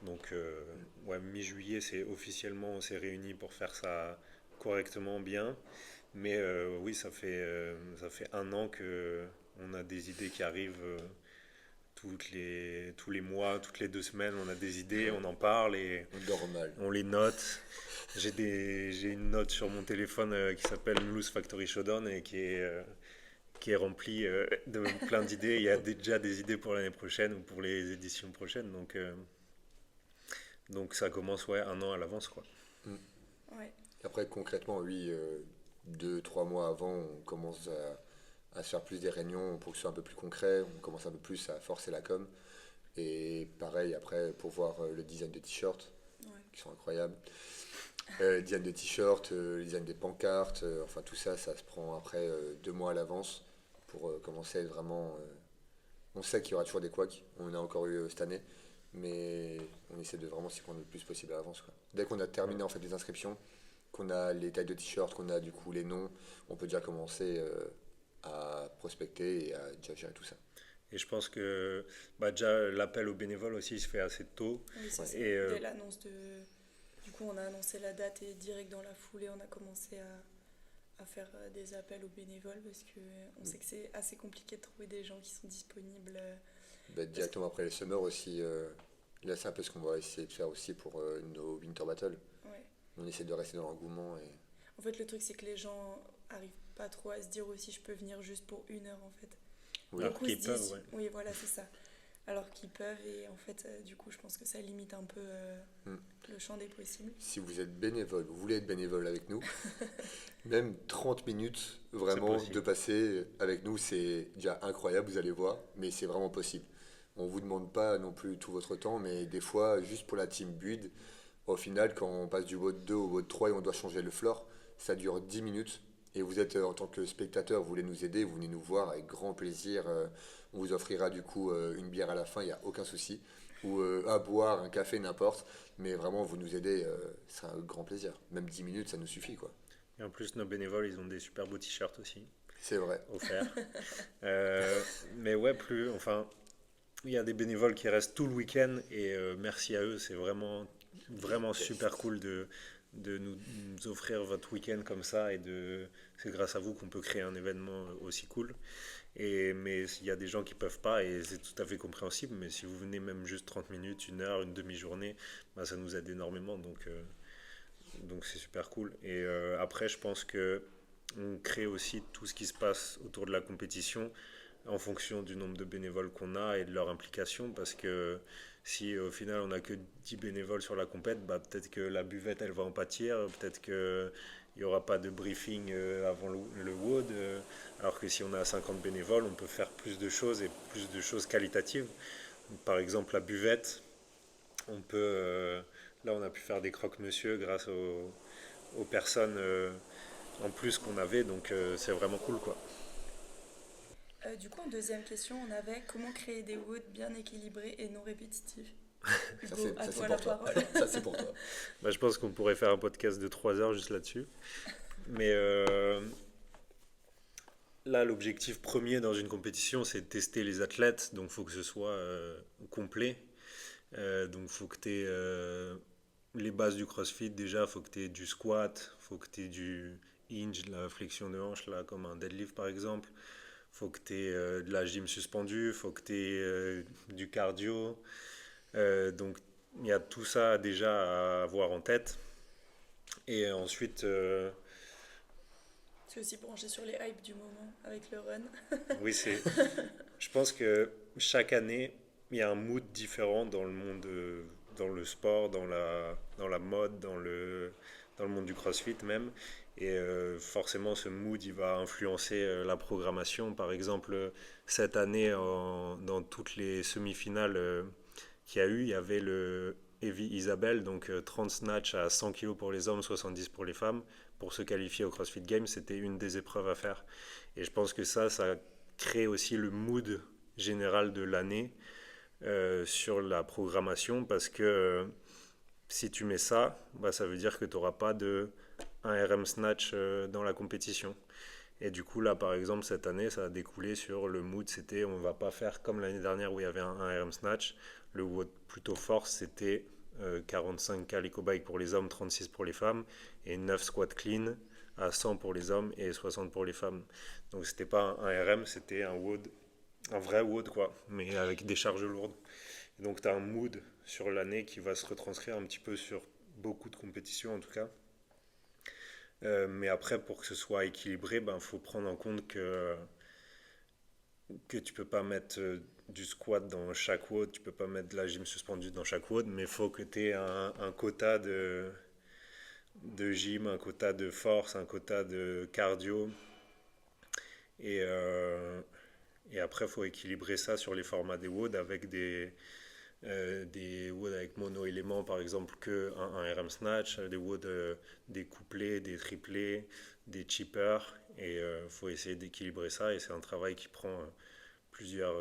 Donc, ouais, mi-juillet, c'est officiellement, on s'est réunis pour faire ça correctement, bien. Mais oui, ça fait un an que on a des idées qui arrivent tous les mois, toutes les 2 semaines. On a des idées, on en parle et On dort mal. on les note. J'ai une note sur mon téléphone qui s'appelle Mulhouse Factory Showdown et qui est remplie de plein d'idées. Il y a déjà des idées pour l'année prochaine ou pour les éditions prochaines. Donc ça commence ouais, un an à l'avance, quoi. Hmm. Ouais. Après, concrètement, oui, 2, 3 mois avant, on commence à se faire plus des réunions pour que ce soit un peu plus concret. On commence un peu plus à forcer la com. Et pareil, après, pour voir le design des t-shirts, Ouais. qui sont incroyables. Design des t-shirts, design des pancartes, enfin tout ça, ça se prend après 2 mois à l'avance pour commencer à être vraiment. On sait qu'il y aura toujours des couacs, on en a encore eu cette année, mais on essaie de vraiment s'y prendre le plus possible à l'avance, quoi. Dès qu'on a terminé en fait les inscriptions, qu'on a les tailles de t-shirts, qu'on a du coup les noms, on peut déjà commencer à prospecter et à déjà gérer tout ça. Et je pense que bah, déjà l'appel aux bénévoles aussi il se fait assez tôt. Oui, c'est Ouais. ça. Et Dès l'annonce de. Du coup, on a annoncé la date et direct dans la foulée, on a commencé à faire des appels aux bénévoles parce que on sait que c'est assez compliqué de trouver des gens qui sont disponibles. Bah, directement après les Summers aussi, là c'est un peu ce qu'on va essayer de faire aussi pour nos Winter Battle. Ouais. On essaie de rester dans l'engouement et. En fait, le truc, c'est que les gens arrivent pas trop à se dire aussi, je peux venir juste pour 1 heure en fait. Oui. alors Du coup, ils qu'ils se peuvent, disent, ouais. oui, voilà, c'est ça. Alors qu'ils peuvent, et en fait, du coup, je pense que ça limite un peu Hmm. le champ des possibles. Si vous êtes bénévole, vous voulez être bénévole avec nous, même 30 minutes C'est vraiment possible. de passer avec nous, c'est déjà incroyable, vous allez voir, mais c'est vraiment possible. On vous demande pas non plus tout votre temps, mais des fois, juste pour la team build, au final, quand on passe du WOD 2 au WOD 3 et on doit changer le floor, ça dure 10 minutes. Et vous êtes en tant que spectateur, vous voulez nous aider, vous venez nous voir avec grand plaisir. On vous offrira du coup une bière à la fin, il n'y a aucun souci. Ou à boire, un café, n'importe. Mais vraiment, vous nous aidez, c'est un grand plaisir. Même 10 minutes, ça nous suffit, quoi. Et en plus, nos bénévoles, ils ont des super beaux t-shirts aussi, C'est vrai. offerts. Mais ouais, enfin, il y a des bénévoles qui restent tout le week-end et merci à eux, c'est vraiment super cool de nous offrir votre week-end comme ça c'est grâce à vous qu'on peut créer un événement aussi cool. Mais il y a des gens qui peuvent pas et c'est tout à fait compréhensible, mais si vous venez même juste 30 minutes, 1 heure, une demi-journée, bah, ça nous aide énormément donc c'est super cool. Et après, je pense que on crée aussi tout ce qui se passe autour de la compétition en fonction du nombre de bénévoles qu'on a et de leur implication parce que si au final on n'a que 10 bénévoles sur la compète, bah, peut-être que la buvette elle va en pâtir, peut-être que il n'y aura pas de briefing avant le WOD, alors que si on a 50 bénévoles, on peut faire plus de choses et plus de choses qualitatives. Par exemple, la buvette, là on a pu faire des croque-monsieur grâce aux personnes en plus qu'on avait, donc c'est vraiment cool, quoi. Du coup, en deuxième question, on avait comment créer des woods bien équilibrés et non répétitifs. Ça, Hugo, à c'est toi la pour toi. parole. Ça, c'est pour toi. Bah, je pense qu'on pourrait faire un podcast de 3 heures juste là-dessus. Mais là, l'objectif premier dans une compétition, c'est de tester les athlètes. Donc, il faut que ce soit complet. Donc, il faut que tu aies les bases du CrossFit. Déjà, il faut que tu aies du squat. Il faut que tu aies du hinge, la flexion de hanche, là, comme un deadlift par exemple. faut que tu aies de la gym suspendue, faut que tu aies du cardio. Donc il y a tout ça déjà à avoir en tête. Et ensuite, C'est aussi branché sur les hypes du moment avec le run. oui, je pense que chaque année, il y a un mood différent dans le monde, dans le sport, dans la mode, dans le monde du CrossFit même. Et forcément, ce mood, il va influencer la programmation. Par exemple, cette année, dans toutes les semi-finales qu'il y a eu, il y avait le Heavy Isabelle, donc 30 snatch à 100 kg pour les hommes, 70 pour les femmes. Pour se qualifier au CrossFit Games, c'était une des épreuves à faire. Et je pense que ça crée aussi le mood général de l'année sur la programmation parce que si tu mets ça, bah, ça veut dire que tu n'auras pas de 1 RM snatch dans la compétition. Et du coup, là, par exemple, cette année, ça a découlé sur le mood, c'était on va pas faire comme l'année dernière où il y avait un 1 RM snatch. Le WOD plutôt force, c'était 45 calico bike pour les hommes, 36 pour les femmes, et 9 squat clean à 100 pour les hommes et 60 pour les femmes. Donc c'était pas un RM, c'était un WOD, un vrai WOD quoi, mais avec des charges lourdes. Et donc tu as un mood sur l'année qui va se retranscrire un petit peu sur beaucoup de compétitions en tout cas. Mais après, pour que ce soit équilibré, ben, faut prendre en compte que tu peux pas mettre du squat dans chaque WOD, tu peux pas mettre de la gym suspendue dans chaque WOD, mais il faut que tu aies un quota de gym, un quota de force, un quota de cardio. Et, euh, et après, il faut équilibrer ça sur les formats des WOD avec des WOD avec mono-éléments, par exemple, que un RM snatch, des WOD des couplés, des triplés, des chippers. Et il faut essayer d'équilibrer ça. Et c'est un travail qui prend plusieurs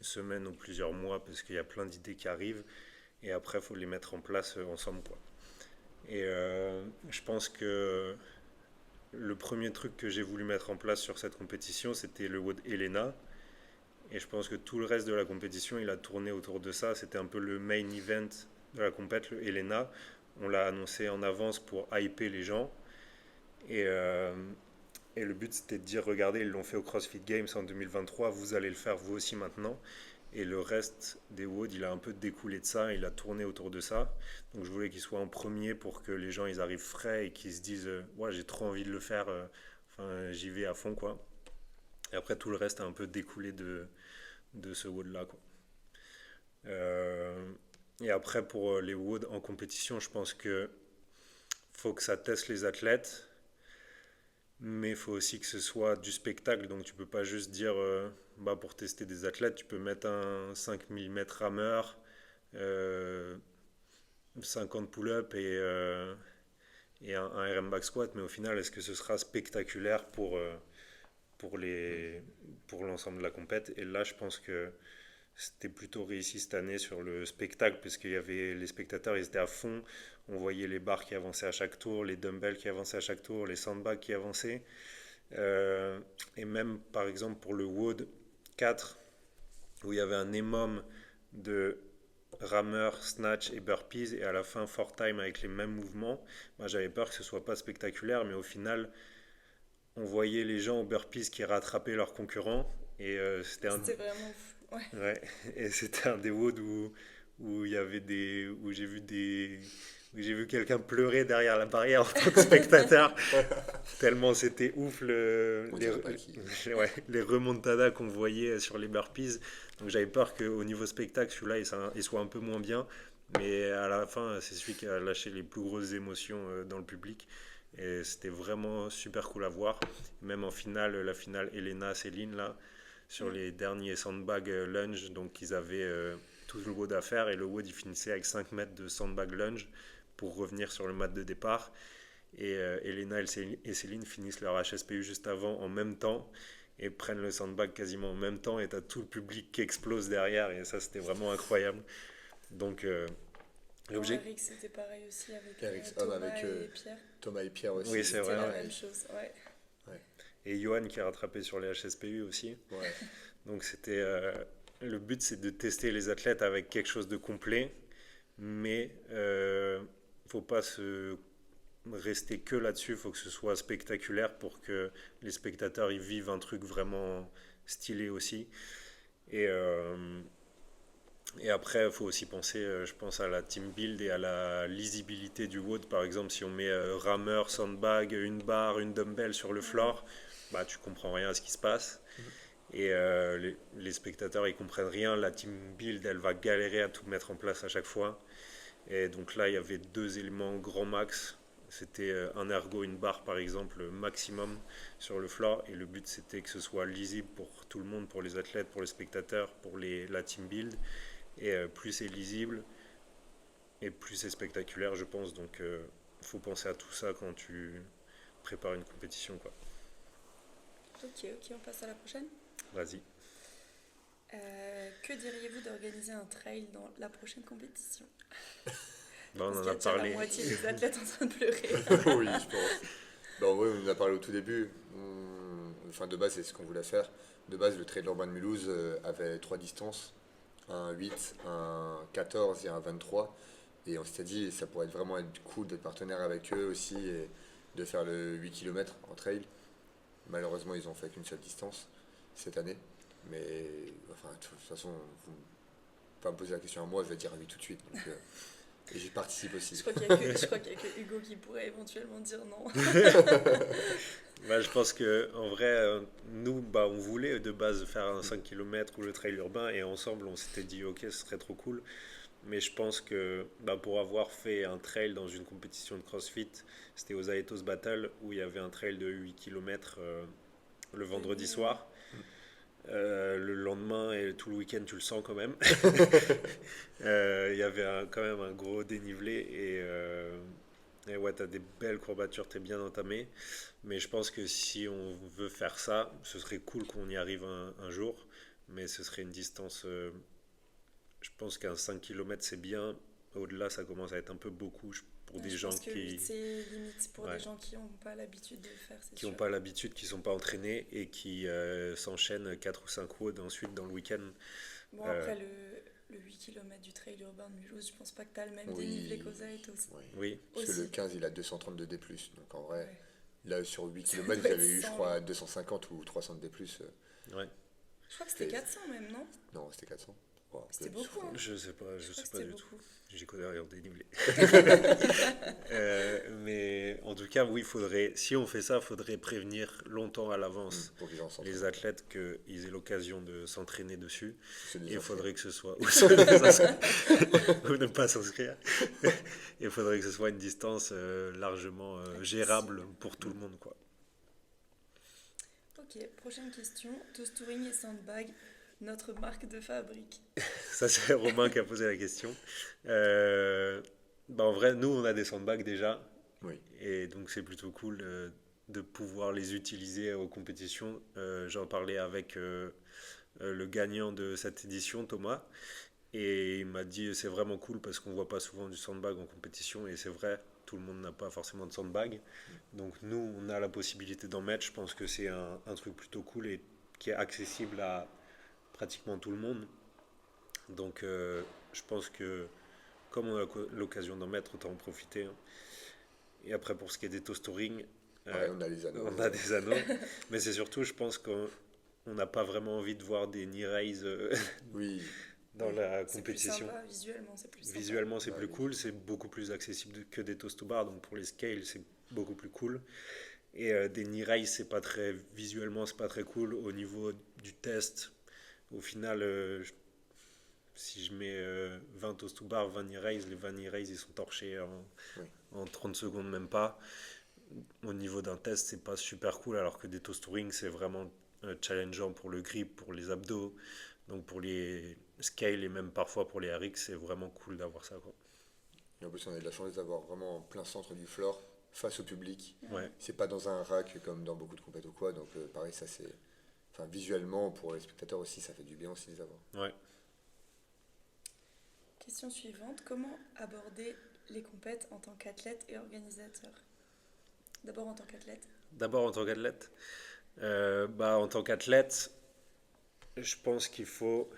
semaines ou plusieurs mois parce qu'il y a plein d'idées qui arrivent. Et après, il faut les mettre en place ensemble, quoi. Et je pense que le premier truc que j'ai voulu mettre en place sur cette compétition, c'était le WOD Elena. Et je pense que tout le reste de la compétition, il a tourné autour de ça. C'était un peu le main event de la compète, le Elena. On l'a annoncé en avance pour hyper les gens. Et, euh, et le but, c'était de dire, regardez, ils l'ont fait au CrossFit Games en 2023, vous allez le faire vous aussi maintenant. Et le reste des WOD, il a un peu découlé de ça, il a tourné autour de ça. Donc je voulais qu'il soit en premier pour que les gens ils arrivent frais et qu'ils se disent ouais, j'ai trop envie de le faire, enfin, j'y vais à fond quoi. Et après tout le reste a un peu découlé de ce WOD là quoi. Euh, et après pour les WOD en compétition, je pense que faut que ça teste les athlètes, mais il faut aussi que ce soit du spectacle. Donc tu peux pas juste dire bah, pour tester des athlètes, tu peux mettre un 5 mm rameur, euh, 50 pull-up et un RM back squat, mais au final, est-ce que ce sera spectaculaire pour, les, pour l'ensemble de la compète? Et là, je pense que c'était plutôt réussi cette année sur le spectacle, parce qu'il y avait les spectateurs, ils étaient à fond. On voyait les barres qui avançaient à chaque tour, les dumbbells qui avançaient à chaque tour, les sandbags qui avançaient. Euh, et même, par exemple, pour le WOD 4, où il y avait un émum de rameur, snatch et burpees, et à la fin, four time avec les mêmes mouvements, moi j'avais peur que ce soit pas spectaculaire, mais au final, on voyait les gens au burpees qui rattrapaient leurs concurrents, et C'était vraiment fou. Ouais. ouais, et c'était un des WOD où il y avait où j'ai vu quelqu'un pleurer derrière la barrière en tant que spectateur, tellement c'était ouf On dirait pas qui. ouais, les remontadas qu'on voyait sur les burpees. Donc j'avais peur qu'au niveau spectacle, celui-là, il soit un peu moins bien. Mais à la fin, c'est celui qui a lâché les plus grosses émotions dans le public. Et c'était vraiment super cool à voir. Même en finale, la finale Elena-Céline, là, sur les derniers sandbag lunge, donc ils avaient tout le WOD à faire. Et le WOD, il finissait avec 5 mètres de sandbag lunge pour revenir sur le mat de départ. Et Elena et Céline finissent leur HSPU juste avant en même temps et prennent le sandbag quasiment en même temps et t'as tout le public qui explose derrière et ça c'était vraiment incroyable. Donc Pour l'objectif... Eric, c'était pareil aussi avec Eric, Thomas avec et Pierre. Thomas et Pierre aussi. Oui c'est C'était vrai. la Ouais. même chose. Ouais. Ouais. Et Johan qui a rattrapé sur les HSPU aussi. Ouais. Donc c'était... le but c'est de tester les athlètes avec quelque chose de complet mais faut pas se rester que là-dessus, il faut que ce soit spectaculaire pour que les spectateurs ils vivent un truc vraiment stylé aussi. Et, euh, et après, il faut aussi penser, je pense, à la team build et à la lisibilité du WOD. Par exemple, si on met rameur, sandbag, une barre, une dumbbell sur le floor, bah, tu comprends rien à ce qui se passe. Et les spectateurs, ils comprennent rien. La team build, elle va galérer à tout mettre en place à chaque fois. Et donc là, il y avait deux éléments grand max. C'était un ergo, une barre par exemple, maximum sur le floor. Et le but, c'était que ce soit lisible pour tout le monde, pour les athlètes, pour les spectateurs, pour la team build. Et plus c'est lisible, et plus c'est spectaculaire, je pense. Donc, il faut penser à tout ça quand tu prépares une compétition, quoi. Ok, on passe à la prochaine. Vas-y. Que diriez-vous d'organiser un trail dans la prochaine compétition? Bah, on Parce en qu'il y a a déjà la parlé. moitié des athlètes en train de pleurer. Oui, je pense. Bah, en vrai, on en a parlé au tout début. Enfin, de base, c'est ce qu'on voulait faire. De base, le trail urbain de Mulhouse avait trois distances, un 8, un 14 et un 23. Et on s'était dit, ça pourrait vraiment être cool d'être partenaire avec eux aussi et de faire le 8 km en trail. Malheureusement, ils ont fait qu'une seule distance cette année. Mais enfin, de toute façon, vous ne pas me poser la question à moi, je vais dire oui tout de suite. Donc, et j'y participe aussi. Je crois qu'il y a que Hugo qui pourrait éventuellement dire non. Bah, je pense que en vrai, nous, bah, on voulait de base faire un 5 km ou le trail urbain et ensemble, on s'était dit, ok, ce serait trop cool. Mais je pense que bah, pour avoir fait un trail dans une compétition de CrossFit, c'était aux Aetos Battle où il y avait un trail de 8 km le vendredi soir. Le lendemain et tout le week-end, tu le sens quand même. Il y avait quand même un gros dénivelé et ouais, t'as des belles courbatures, t'es bien entamé. Mais je pense que si on veut faire ça, ce serait cool qu'on y arrive un jour. Mais ce serait une distance. Je pense qu'un 5 km c'est bien. Au-delà, ça commence à être un peu beaucoup pour des Je gens pense que 8 c'est limite pour ouais, des gens qui n'ont pas l'habitude de le faire, c'est qui n'ont sûr. pas l'habitude, qui sont pas entraînés et qui s'enchaînent 4 ou 5 WOD ensuite dans le week-end. Bon, Euh, après, le 8 km du trail urbain de Mulhouse, je pense pas que tu as le même Oui, dénivelé qu'aux Aetos. oui. oui, Parce que le Aussi. 15, il a 232 D+. Donc en vrai, Ouais. là sur 8 Ça km, doit vous être avez eu, je 100. crois, 250 ou 300 D+. ouais. Je crois que c'était 400 même, non? Non, c'était 400. Oh, C'était peut-être. beaucoup, hein. Je Je sais crois que pas c'était du tout. beaucoup. J'y connais rien en dénivelé. Mais en tout cas, oui, faudrait, si on fait ça, il faudrait prévenir longtemps à l'avance Pour qu'ils en les s'entraînent. athlètes qu'ils aient l'occasion de s'entraîner dessus. Se Et il désinscrire. faudrait que ce soit. Ou se désinscrire, ou ne pas s'inscrire. Il faudrait que ce soit une distance largement gérable pour tout le monde, quoi. Ok, prochaine question. Toastouring et Sandbag, notre marque de fabrique. Ça, c'est Romain qui a posé la question. Bah, en vrai, nous, on a des sandbags déjà. Oui. Et donc, c'est plutôt cool de pouvoir les utiliser aux compétitions. J'en parlais avec le gagnant de cette édition, Thomas. Et il m'a dit c'est vraiment cool parce qu'on voit pas souvent du sandbag en compétition. Et c'est vrai, tout le monde n'a pas forcément de sandbag. Donc, nous, on a la possibilité d'en mettre. Je pense que c'est un truc plutôt cool et qui est accessible à pratiquement tout le monde. Donc, je pense que comme on a l'occasion d'en mettre, autant en profiter, hein. Et après, pour ce qui est des toastorings, Ouais, on a les anneaux. on a des anneaux. Mais c'est surtout, je pense qu'on n'a pas vraiment envie de voir des knee raises Oui. dans la C'est plus compétition. sympa, visuellement, c'est plus sympa. Visuellement, c'est Ouais, plus oui. cool, c'est beaucoup plus accessible que des toast to bar. Donc pour les scales, c'est beaucoup plus cool. Et des knee raises, c'est pas très visuellement, c'est pas très cool. Au niveau du test, au final, si je mets 20 toast to bar, 20 knee raises, les 20 knee raises, ils sont torchés Oui. en 30 secondes, même pas. Au niveau d'un test, c'est pas super cool, alors que des toast to ring, c'est vraiment challengeant pour le grip, pour les abdos. Donc pour les scales et même parfois pour les RX, c'est vraiment cool d'avoir ça, quoi. Et en plus, on a de la chance d'avoir vraiment en plein centre du floor, face au public. Ouais, C'est pas dans un rack comme dans beaucoup de compétitions ou quoi. Donc pareil, ça c'est. Enfin, visuellement, pour les spectateurs aussi, ça fait du bien aussi de les avoir. ouais. Question suivante. Comment aborder les compètes en tant qu'athlète et organisateur? D'abord en tant qu'athlète. D'abord en tant qu'athlète. Bah, en tant qu'athlète, je pense il faut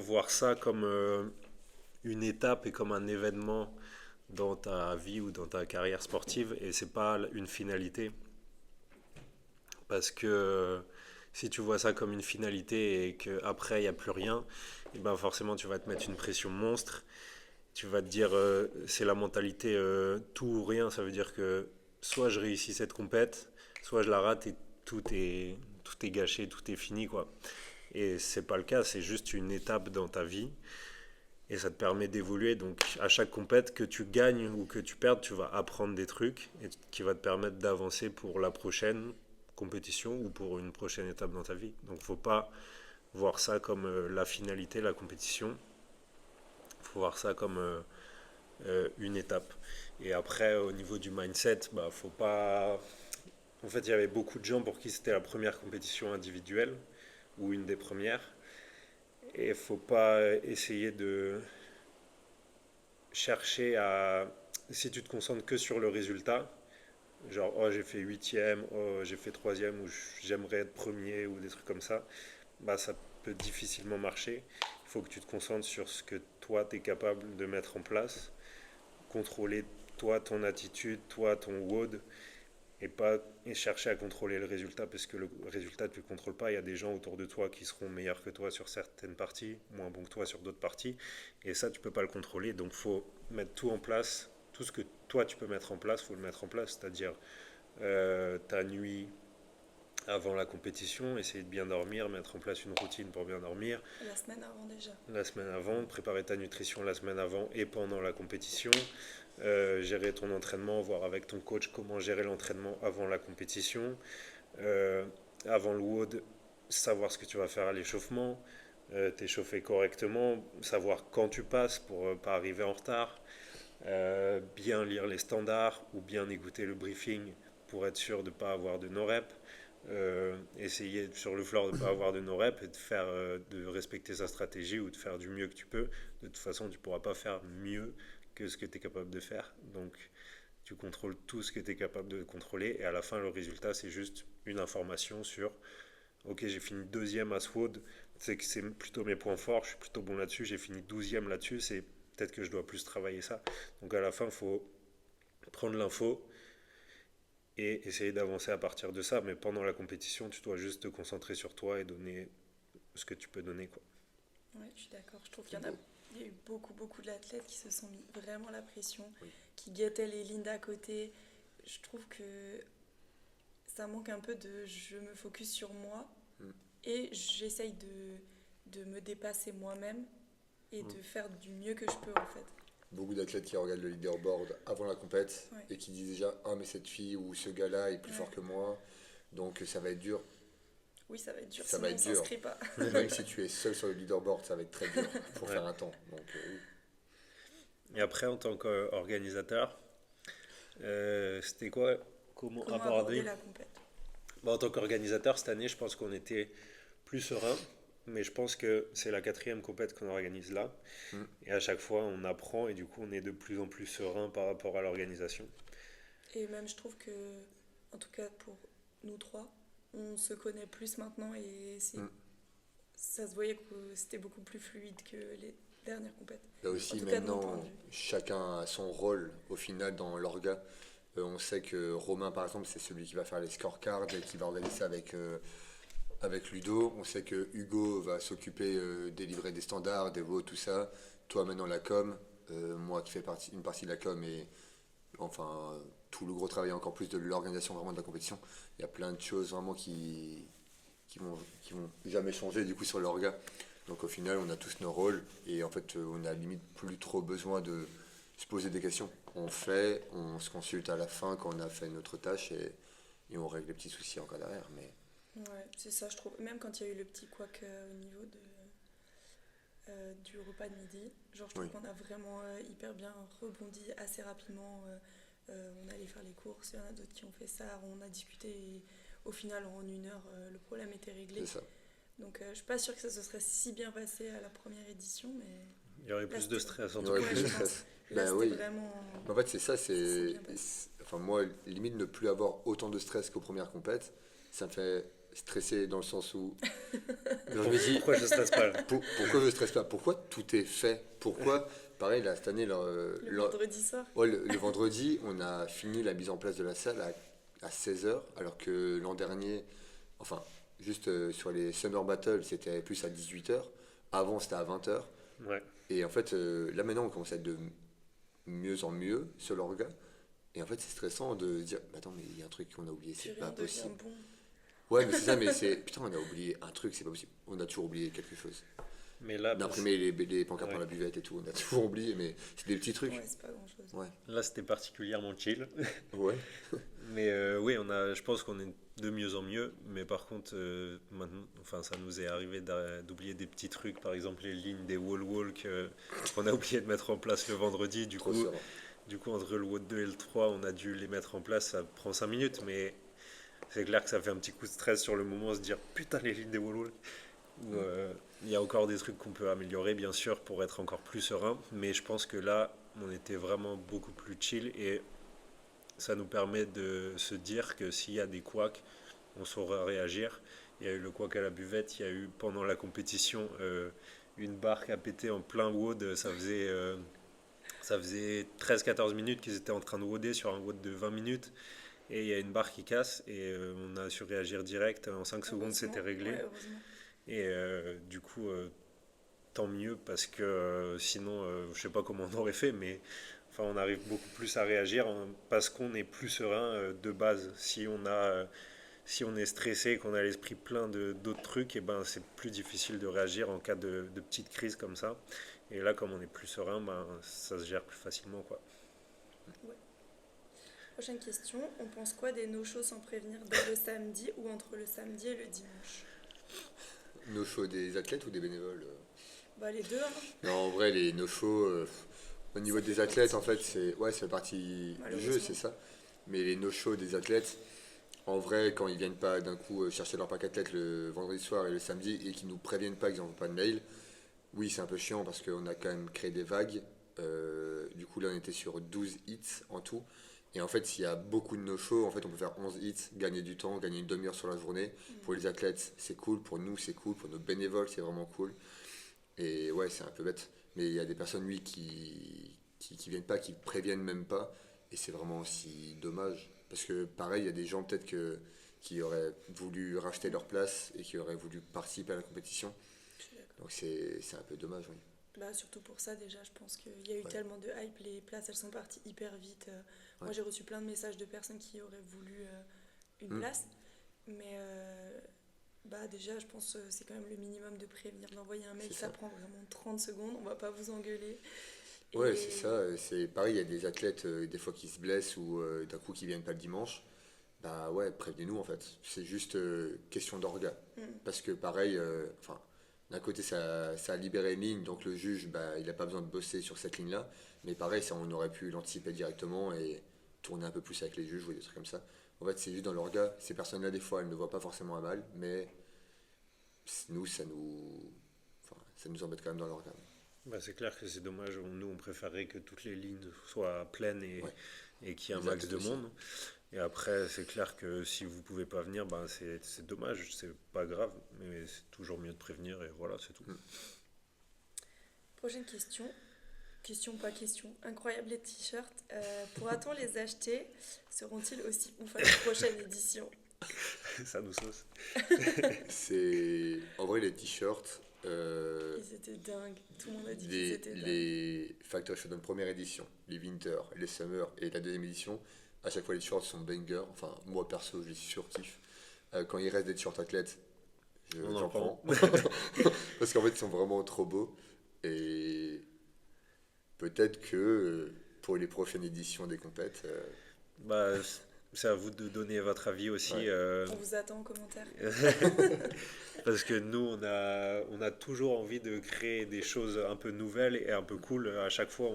voir ça comme une étape et comme un événement dans ta vie ou dans ta carrière sportive et c'est pas une finalité. Parce que si tu vois ça comme une finalité et qu'après il n'y a plus rien, et ben forcément tu vas te mettre une pression monstre. Tu vas te dire c'est la mentalité tout ou rien. Ça veut dire que soit je réussis cette compète, soit je la rate et tout est gâché, tout est fini quoi. Et c'est pas le cas, c'est juste une étape dans ta vie et ça te permet d'évoluer. Donc à chaque compète, que tu gagnes ou que tu perdes, tu vas apprendre des trucs et qui va te permettre d'avancer pour la prochaine compétition ou pour une prochaine étape dans ta vie. Donc faut pas voir ça comme la finalité, la compétition. Faut voir ça comme une étape. Et après, au niveau du mindset, bah faut pas. En fait, il y avait beaucoup de gens pour qui c'était la première compétition individuelle ou une des premières. Et il faut pas essayer de chercher à. Si tu te concentres que sur le résultat, genre oh j'ai fait huitième, oh j'ai fait troisième, ou j'aimerais être premier, ou des trucs comme ça, ça peut difficilement marcher. Il faut que tu te concentres sur ce que toi tu es capable de mettre en place, contrôler toi ton attitude, toi ton WOD, et chercher à contrôler le résultat, parce que le résultat tu ne le contrôles pas. Il y a des gens autour de toi qui seront meilleurs que toi sur certaines parties, moins bons que toi sur d'autres parties, et ça tu peux pas le contrôler. Donc il faut mettre tout en place, tout ce que toi tu peux mettre en place, il faut le mettre en place, c'est-à-dire ta nuit avant la compétition, essayer de bien dormir, mettre en place une routine pour bien dormir. La semaine avant déjà. La semaine avant, préparer ta nutrition la semaine avant et pendant la compétition. Gérer ton entraînement, voir avec ton coach comment gérer l'entraînement avant la compétition. Euh, Avant le WOD, savoir ce que tu vas faire à l'échauffement, t'échauffer correctement, savoir quand tu passes pour pas arriver en retard, bien lire les standards ou bien écouter le briefing pour être sûr de ne pas avoir de no-rep. Essayer sur le floor de ne pas avoir de no-rep et de respecter sa stratégie ou de faire du mieux que tu peux. De toute façon, tu ne pourras pas faire mieux que ce que tu es capable de faire. Donc, tu contrôles tout ce que tu es capable de contrôler et à la fin, le résultat, c'est juste une information sur ok, j'ai fini deuxième à SWOD, c'est que c'est plutôt mes points forts, je suis plutôt bon là-dessus, j'ai fini 12e là-dessus, c'est peut-être que je dois plus travailler ça. Donc à la fin, il faut prendre l'info et essayer d'avancer à partir de ça. Mais pendant la compétition, tu dois juste te concentrer sur toi et donner ce que tu peux donner, quoi. Ouais, je suis d'accord. Je trouve il y a eu beaucoup d'athlètes qui se sont mis vraiment la pression, Oui. qui guettaient les lignes d'à côté. Je trouve que ça manque un peu de je me focus sur moi et j'essaye de me dépasser moi-même et de faire du mieux que je peux en fait. Beaucoup d'athlètes qui regardent le leaderboard avant la compète Ouais. et qui disent déjà ah mais cette fille ou ce gars-là est plus Ouais. fort que moi, donc ça va être dur. Oui, ça va être dur, Ça sinon va on être dur. s'inscrit pas. Même si tu es seul sur le leaderboard, ça va être très dur pour Ouais. faire un temps. Donc oui. Et après, en tant qu'organisateur, c'était quoi? Comment Comment aborder aborder? la compète? En tant qu'organisateur, cette année, je pense qu'on était plus serein. Mais je pense que c'est la quatrième compète qu'on organise là. Mm. Et à chaque fois, on apprend et du coup, on est de plus en plus serein par rapport à l'organisation. Et même je trouve que, en tout cas pour nous trois, on se connaît plus maintenant et Mm. ça se voyait que c'était beaucoup plus fluide que les dernières compètes. Là En aussi tout cas de mon point maintenant, de vue. chacun a son rôle au final dans l'orga. On sait que Romain par exemple c'est celui qui va faire les scorecards et qui va organiser ça avec Ludo. On sait que Hugo va s'occuper des livrets des standards, des votes, tout ça. Toi maintenant la com, moi qui fais une partie de la com et enfin tout le gros travail encore plus de l'organisation vraiment de la compétition. Il y a plein de choses vraiment qui vont jamais changer du coup sur l'orga. Donc au final on a tous nos rôles et en fait on a limite plus trop besoin de se poser des questions. On fait, on se consulte à la fin quand on a fait notre tâche et on règle les petits soucis encore derrière. Mais Ouais, c'est ça, je trouve. Même quand il y a eu le petit couac au niveau du repas de midi, genre je trouve Oui. qu'on a vraiment hyper bien rebondi assez rapidement. On allait faire les courses, il y en a d'autres qui ont fait ça, on a discuté et au final en une heure le problème était réglé. c'est ça. Donc je suis pas sûre que ça se serait si bien passé à la première édition, mais Il y aurait là plus de c'était stress en Il y tout aurait cas. plus de je pense. stress. Là Bah c'était oui. vraiment. En fait, c'est ça, C'est bien passé. enfin, moi, limite ne plus avoir autant de stress qu'aux premières compètes, stressé dans le sens où je me dis Pourquoi je stresse pas là? pourquoi je stresse pas? Pourquoi tout est fait? Pourquoi, pareil, là, cette année, Le vendredi soir. ouais, le vendredi, on a fini la mise en place de la salle à 16h, alors que l'an dernier, enfin, juste sur les Summer Battles, c'était plus à 18h. Avant, c'était à 20h. Ouais. Et en fait, là maintenant, on commence à être de mieux en mieux sur l'orga. Et en fait, c'est stressant de se dire, bah attends, mais il y a un truc qu'on a oublié, Puis c'est rien pas devient possible. bon. Ouais, mais c'est ça, mais c'est. Putain, on a oublié un truc, c'est pas possible. On a toujours oublié quelque chose. Mais là, D'imprimer les pancartes ouais. dans la buvette et tout, on a toujours oublié, mais c'est des petits trucs. Ouais, c'est pas grand chose. Ouais. Là, c'était particulièrement chill. Ouais. Mais oui, je pense qu'on est de mieux en mieux. Mais par contre, maintenant, enfin, ça nous est arrivé d'oublier des petits trucs. Par exemple, les lignes des wall walk qu'on a oublié de mettre en place le vendredi. Trop serein. Du coup, entre le WOD 2 et le 3, on a dû les mettre en place. Ça prend 5 minutes, mais c'est clair que ça fait un petit coup de stress sur le moment, se dire putain, les lignes des wall walk. Il y a encore des trucs qu'on peut améliorer, bien sûr, pour être encore plus serein. Mais je pense que là, on était vraiment beaucoup plus chill et ça nous permet de se dire que s'il y a des couacs, on saura réagir. Il y a eu le couac à la buvette, il y a eu pendant la compétition une barre qui a pété en plein WOD. Ça faisait 13-14 minutes qu'ils étaient en train de WODer sur un WOD de 20 minutes. Et il y a une barre qui casse et on a su réagir direct. En 5 secondes, c'était réglé. Ouais, heureusement. Et du coup, tant mieux parce que sinon, je sais pas comment on aurait fait, mais enfin, on arrive beaucoup plus à réagir parce qu'on est plus serein de base. Si on est stressé, qu'on a l'esprit plein d'autres trucs, et ben, c'est plus difficile de réagir en cas de petite crise comme ça. Et là, comme on est plus serein, ben, ça se gère plus facilement, quoi. Ouais. Prochaine question. On pense quoi des no-shows sans prévenir dès le samedi ou entre le samedi et le dimanche? No-show des athlètes ou des bénévoles? Bah les deux, hein. Non, en vrai, les no-show, au niveau des athlètes, en fait, c'est partie du jeu, c'est ça. Mais les no-show des athlètes, en vrai, quand ils viennent pas d'un coup chercher leur pack athlète le vendredi soir et le samedi et qu'ils nous préviennent pas qu'ils n'envoient pas de mail, oui, c'est un peu chiant parce qu'on a quand même créé des vagues. Du coup, là, on était sur 12 hits en tout. Et en fait, s'il y a beaucoup de no-show, en fait, on peut faire 11 hits, gagner du temps, gagner une demi-heure sur la journée. Pour les athlètes, c'est cool. Pour nous, c'est cool. Pour nos bénévoles, c'est vraiment cool. Et ouais, c'est un peu bête. Mais il y a des personnes, oui, qui viennent pas, qui préviennent même pas. Et c'est vraiment aussi dommage. Parce que pareil, il y a des gens peut-être qui auraient voulu racheter leur place et qui auraient voulu participer à la compétition. Je suis d'accord. Donc c'est un peu dommage, oui. Bah surtout pour ça déjà, je pense qu'il y a eu Ouais. tellement de hype, les places elles sont parties hyper vite. Moi Ouais. j'ai reçu plein de messages de personnes qui auraient voulu une Mm. place, mais bah déjà je pense que c'est quand même le minimum de prévenir, d'envoyer un mail, C'est ça ça. prend vraiment 30 secondes, on va pas vous engueuler. Ouais, Et c'est ça. C'est pareil, il y a des athlètes, des fois, qui se blessent ou d'un coup qui viennent pas le dimanche. Bah ouais, prévenez-nous en fait. C'est juste question d'orga. Mm. Parce que pareil, enfin, d'un côté ça a libéré une ligne, donc le juge, bah, il n'a pas besoin de bosser sur cette ligne-là. Mais pareil, ça on aurait pu l'anticiper directement et tourner un peu plus avec les juges ou des trucs comme ça. En fait, c'est juste dans l'orga. Ces personnes-là, des fois, elles ne voient pas forcément à mal, mais nous, ça nous embête quand même dans l'orga. Bah, c'est clair que c'est dommage. Nous, on préférerait que toutes les lignes soient pleines Ouais, et qu'il y ait un les max athlètes de aussi. monde. Et après, c'est clair que si vous pouvez pas venir, bah, c'est dommage, c'est pas grave, mais c'est toujours mieux de prévenir et voilà, c'est tout. Mm. Prochaine question. Question pas question. Incroyable les t-shirts. Pourra-t-on les acheter? Seront-ils aussi ouf à la prochaine édition? Ça nous sauce. C'est en vrai les t-shirts. Ils étaient dingues. Tout le monde a dit qu'ils Les, étaient dingues. les Factory Showdown première édition, les Winter, les Summer et la deuxième édition, à chaque fois les t-shirts sont banger. Enfin, moi perso, je les surkiffe. Quand il reste des t-shirts athlètes, On en j'en prend. prends. Parce qu'en fait, ils sont vraiment trop beaux. Et peut-être que pour les prochaines éditions des compètes, Bah, c'est à vous de donner votre avis aussi. Ouais. On vous attend en commentaire. Parce que nous, on a toujours envie de créer des choses un peu nouvelles et un peu cool. À chaque fois,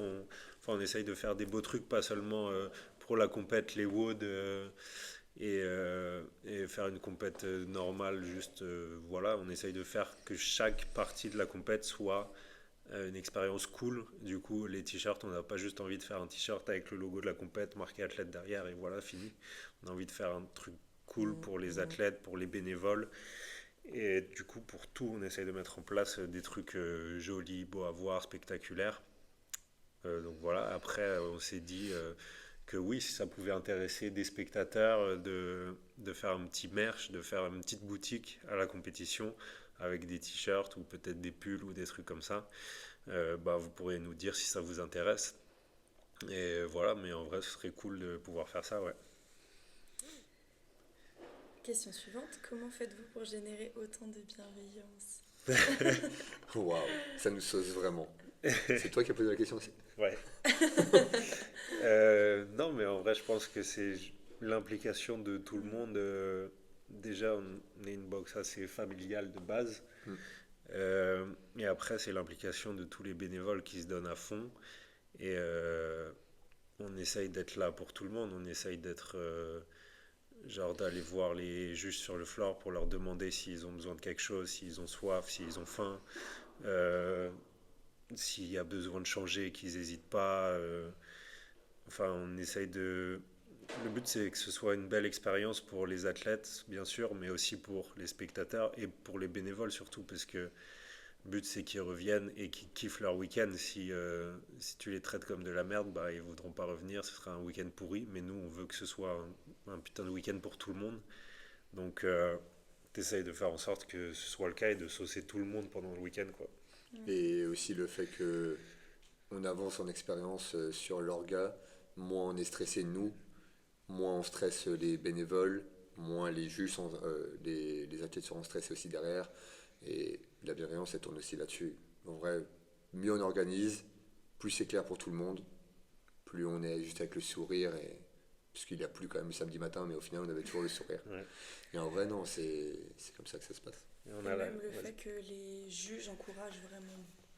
on essaye de faire des beaux trucs, pas seulement pour la compète, les WOD, et faire une compète normale. Juste, voilà, on essaye de faire que chaque partie de la compète soit une expérience cool. Du coup, les t-shirts, on n'a pas juste envie de faire un t-shirt avec le logo de la compète, marqué athlète derrière, et voilà, fini. On a envie de faire un truc cool pour les athlètes, pour les bénévoles. Et du coup, pour tout, on essaye de mettre en place des trucs jolis, beaux à voir, spectaculaires. Donc voilà, après, on s'est dit que oui, si ça pouvait intéresser des spectateurs, de faire un petit merch, de faire une petite boutique à la compétition avec des t-shirts ou peut-être des pulls ou des trucs comme ça. Bah, vous pourrez nous dire si ça vous intéresse. Et voilà, mais en vrai, ce serait cool de pouvoir faire ça, ouais. Question suivante, comment faites-vous pour générer autant de bienveillance? Waouh, ça nous sauce vraiment. C'est toi qui as posé la question aussi? Ouais. Non, mais en vrai, je pense que c'est l'implication de tout le monde. Déjà, on est une boxe assez familiale de base. Mm. Et après, c'est l'implication de tous les bénévoles qui se donnent à fond. Et on essaye d'être là pour tout le monde. On essaye d'être, genre, d'aller voir les juges sur le floor pour leur demander s'ils ont besoin de quelque chose, s'ils ont soif, s'ils ont faim. Euh, S'il y a besoin de changer, qu'ils n'hésitent pas. Enfin, on essaye de. Le but, c'est que ce soit une belle expérience pour les athlètes, bien sûr, mais aussi pour les spectateurs et pour les bénévoles surtout, parce que le but, c'est qu'ils reviennent et qu'ils kiffent leur week-end. Si tu les traites comme de la merde, bah, ils ne voudront pas revenir, ce sera un week-end pourri, mais nous, on veut que ce soit un putain de week-end pour tout le monde. Donc, t'essayes de faire en sorte que ce soit le cas et de saucer tout le monde pendant le week-end, quoi. Et aussi le fait que on avance en expérience sur l'orga, moins on est stressé nous, moins on stresse les bénévoles, moins les juges sont, les athlètes seront stressés aussi derrière. Et la bienveillance, elle tourne aussi là-dessus. En vrai, mieux on organise, plus c'est clair pour tout le monde, plus on est juste avec le sourire. Parce qu'il a plu quand même le samedi matin, mais au final, on avait toujours le sourire. Ouais. Et en vrai, non, c'est comme ça que ça se passe. Et on Et a la... même le vas-y. fait que les juges encouragent vraiment.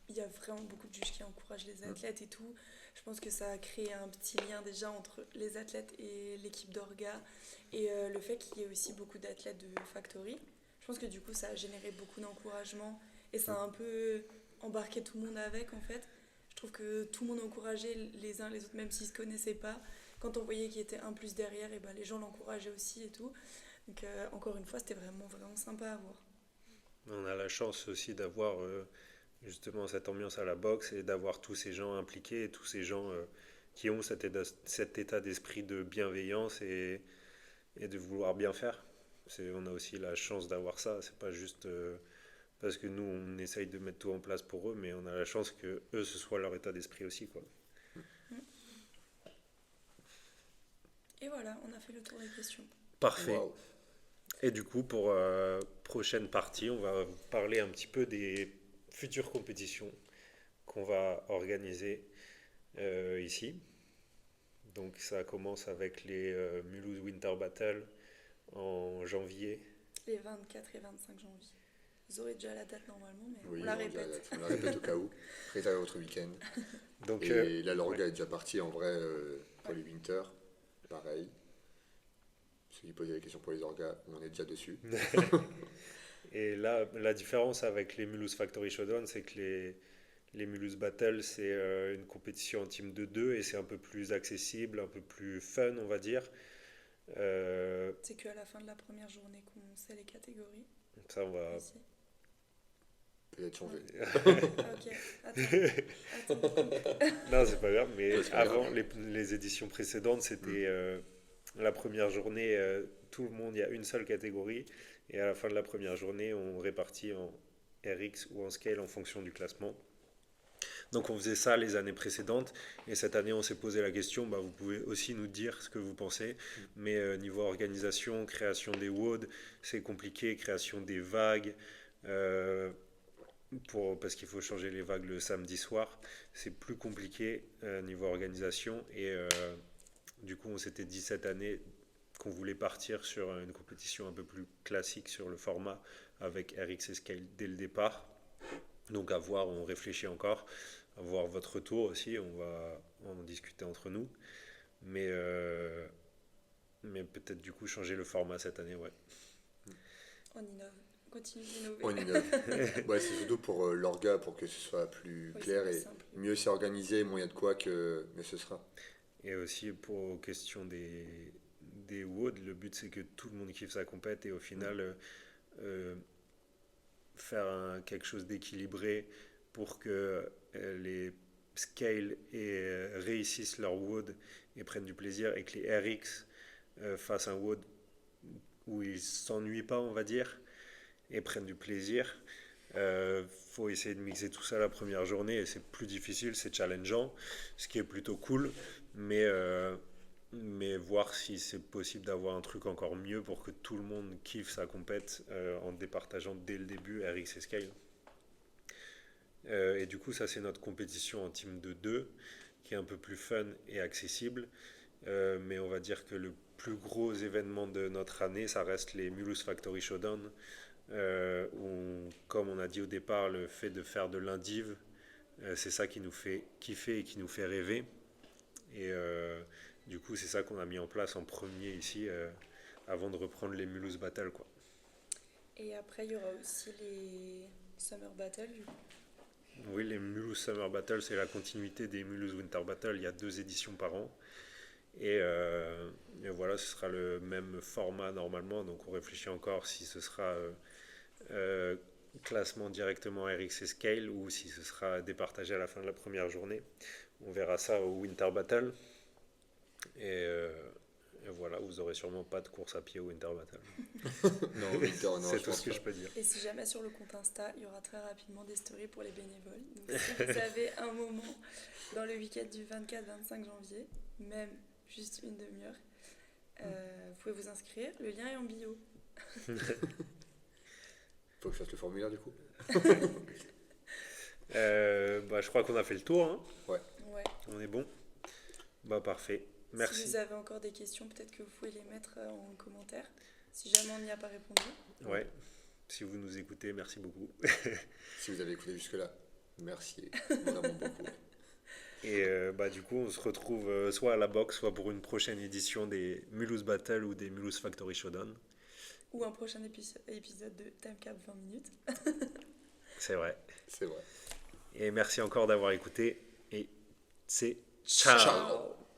Il y a vraiment beaucoup de juges qui encouragent les athlètes et tout. Je pense que ça a créé un petit lien déjà entre les athlètes et l'équipe d'orga. Et le fait qu'il y ait aussi beaucoup d'athlètes de Factory. Je pense que du coup, ça a généré beaucoup d'encouragement. Et ça a un peu embarqué tout le monde avec, en fait. Je trouve que tout le monde encourageait les uns les autres, même s'ils ne se connaissaient pas. Quand on voyait qu'il y était un plus derrière, et ben les gens l'encourageaient aussi et tout. Donc encore une fois, c'était vraiment, vraiment sympa à voir. On a la chance aussi d'avoir justement cette ambiance à la boxe et d'avoir tous ces gens impliqués et tous ces gens qui ont cet état d'esprit de bienveillance et de vouloir bien faire. On a aussi la chance d'avoir ça. C'est pas juste parce que nous, on essaye de mettre tout en place pour eux, mais on a la chance que eux, ce soit leur état d'esprit aussi, quoi. Et voilà, on a fait le tour des questions. Parfait. Waouh. Et du coup, pour prochaine partie, on va vous parler un petit peu des futures compétitions qu'on va organiser ici. Donc ça commence avec les Mulhouse Winter Battle en janvier. Les 24 et 25 janvier. Vous aurez déjà la date normalement, mais Oui, on la on répète. on la répète au cas où. Préparez votre week-end. Donc, Et là, l'orga ouais. est déjà parti en vrai pour les Winter. Pareil. Ceux qui posaient la question pour les orgas, on est déjà dessus. Et là, la différence avec les Mulhouse Factory Showdown, c'est que les Mulhouse Battle, c'est une compétition en team de deux et c'est un peu plus accessible, un peu plus fun, on va dire. Euh, C'est qu'à la fin de la première journée qu'on sait les catégories. Ça, on va. Ici. Peut-être changer. Ah, ok, attends. Non, c'est pas grave, mais Ouais, c'est pas avant, grave. les éditions précédentes, c'était la première journée, tout le monde, il y a une seule catégorie, et à la fin de la première journée, on répartit en RX ou en scale en fonction du classement. Donc on faisait ça les années précédentes, et cette année, on s'est posé la question, bah, vous pouvez aussi nous dire ce que vous pensez, mais niveau organisation, création des WOD, c'est compliqué, création des vagues. euh, parce qu'il faut changer les vagues le samedi soir. C'est plus compliqué niveau organisation et du coup on s'était dit cette année qu'on voulait partir sur une compétition un peu plus classique sur le format avec RX et Scale dès le départ. Donc à voir, on réfléchit encore, à voir votre retour aussi, on va en discuter entre nous. Mais, mais peut-être du coup changer le format cette année, ouais. On innove. On continue d'innover. On innove. Ouais, c'est surtout pour l'orga, pour que ce soit plus Oui, clair c'est plus et simple. mieux c'est organisé, moins il y a de quoi que. Mais ce sera. Et aussi pour question des WOD. Le but, c'est que tout le monde kiffe sa compète et au final, faire quelque chose d'équilibré pour que les scale réussissent leur WOD et prennent du plaisir et que les RX fassent un WOD où ils s'ennuient pas, on va dire, et prennent du plaisir. Faut essayer de mixer tout ça la première journée et c'est plus difficile, c'est challengeant, ce qui est plutôt cool, mais voir si c'est possible d'avoir un truc encore mieux pour que tout le monde kiffe sa compète en départageant dès le début RX et Scale. Et du coup, ça c'est notre compétition en team de 2 qui est un peu plus fun et accessible. Mais on va dire que le plus gros événement de notre année, ça reste les Mulhouse Factory Showdown, où, comme on a dit au départ, le fait de faire de l'indiv, c'est ça qui nous fait kiffer et qui nous fait rêver. Et du coup, c'est ça qu'on a mis en place en premier ici, avant de reprendre les Mulhouse Battle, quoi. Et après, il y aura aussi les Summer Battle, du coup. Oui, les Mulhouse Summer Battle, c'est la continuité des Mulhouse Winter Battle. Il y a 2 éditions par an. Et voilà, ce sera le même format normalement. Donc on réfléchit encore si ce sera classement directement RX et Scale ou si ce sera départagé à la fin de la première journée. On verra ça au Winter Battle. Et voilà, vous aurez sûrement pas de course à pied au Winter Battle. Non, Victor, non, C'est je tout pense ce que pas. je peux dire. Et si jamais sur le compte Insta, il y aura très rapidement des stories pour les bénévoles. Donc si vous avez un moment dans le week-end du 24-25 janvier, même juste une demi-heure, vous pouvez vous inscrire. Le lien est en bio. Faut que je fasse le formulaire du coup. Je crois qu'on a fait le tour, hein. Ouais. On est bon. Parfait. Merci. Si vous avez encore des questions, peut-être que vous pouvez les mettre en commentaire. Si jamais on n'y a pas répondu. Ouais. Si vous nous écoutez, merci beaucoup. Si vous avez écouté jusque-là, merci. Nous avons beaucoup. Et du coup, on se retrouve soit à la boxe, soit pour une prochaine édition des Mulhouse Battle ou des Mulhouse Factory Showdown. Ou un prochain épisode de Time Cap 20 minutes. C'est vrai. C'est vrai. Et merci encore d'avoir écouté. Et c'est ciao. Ciao.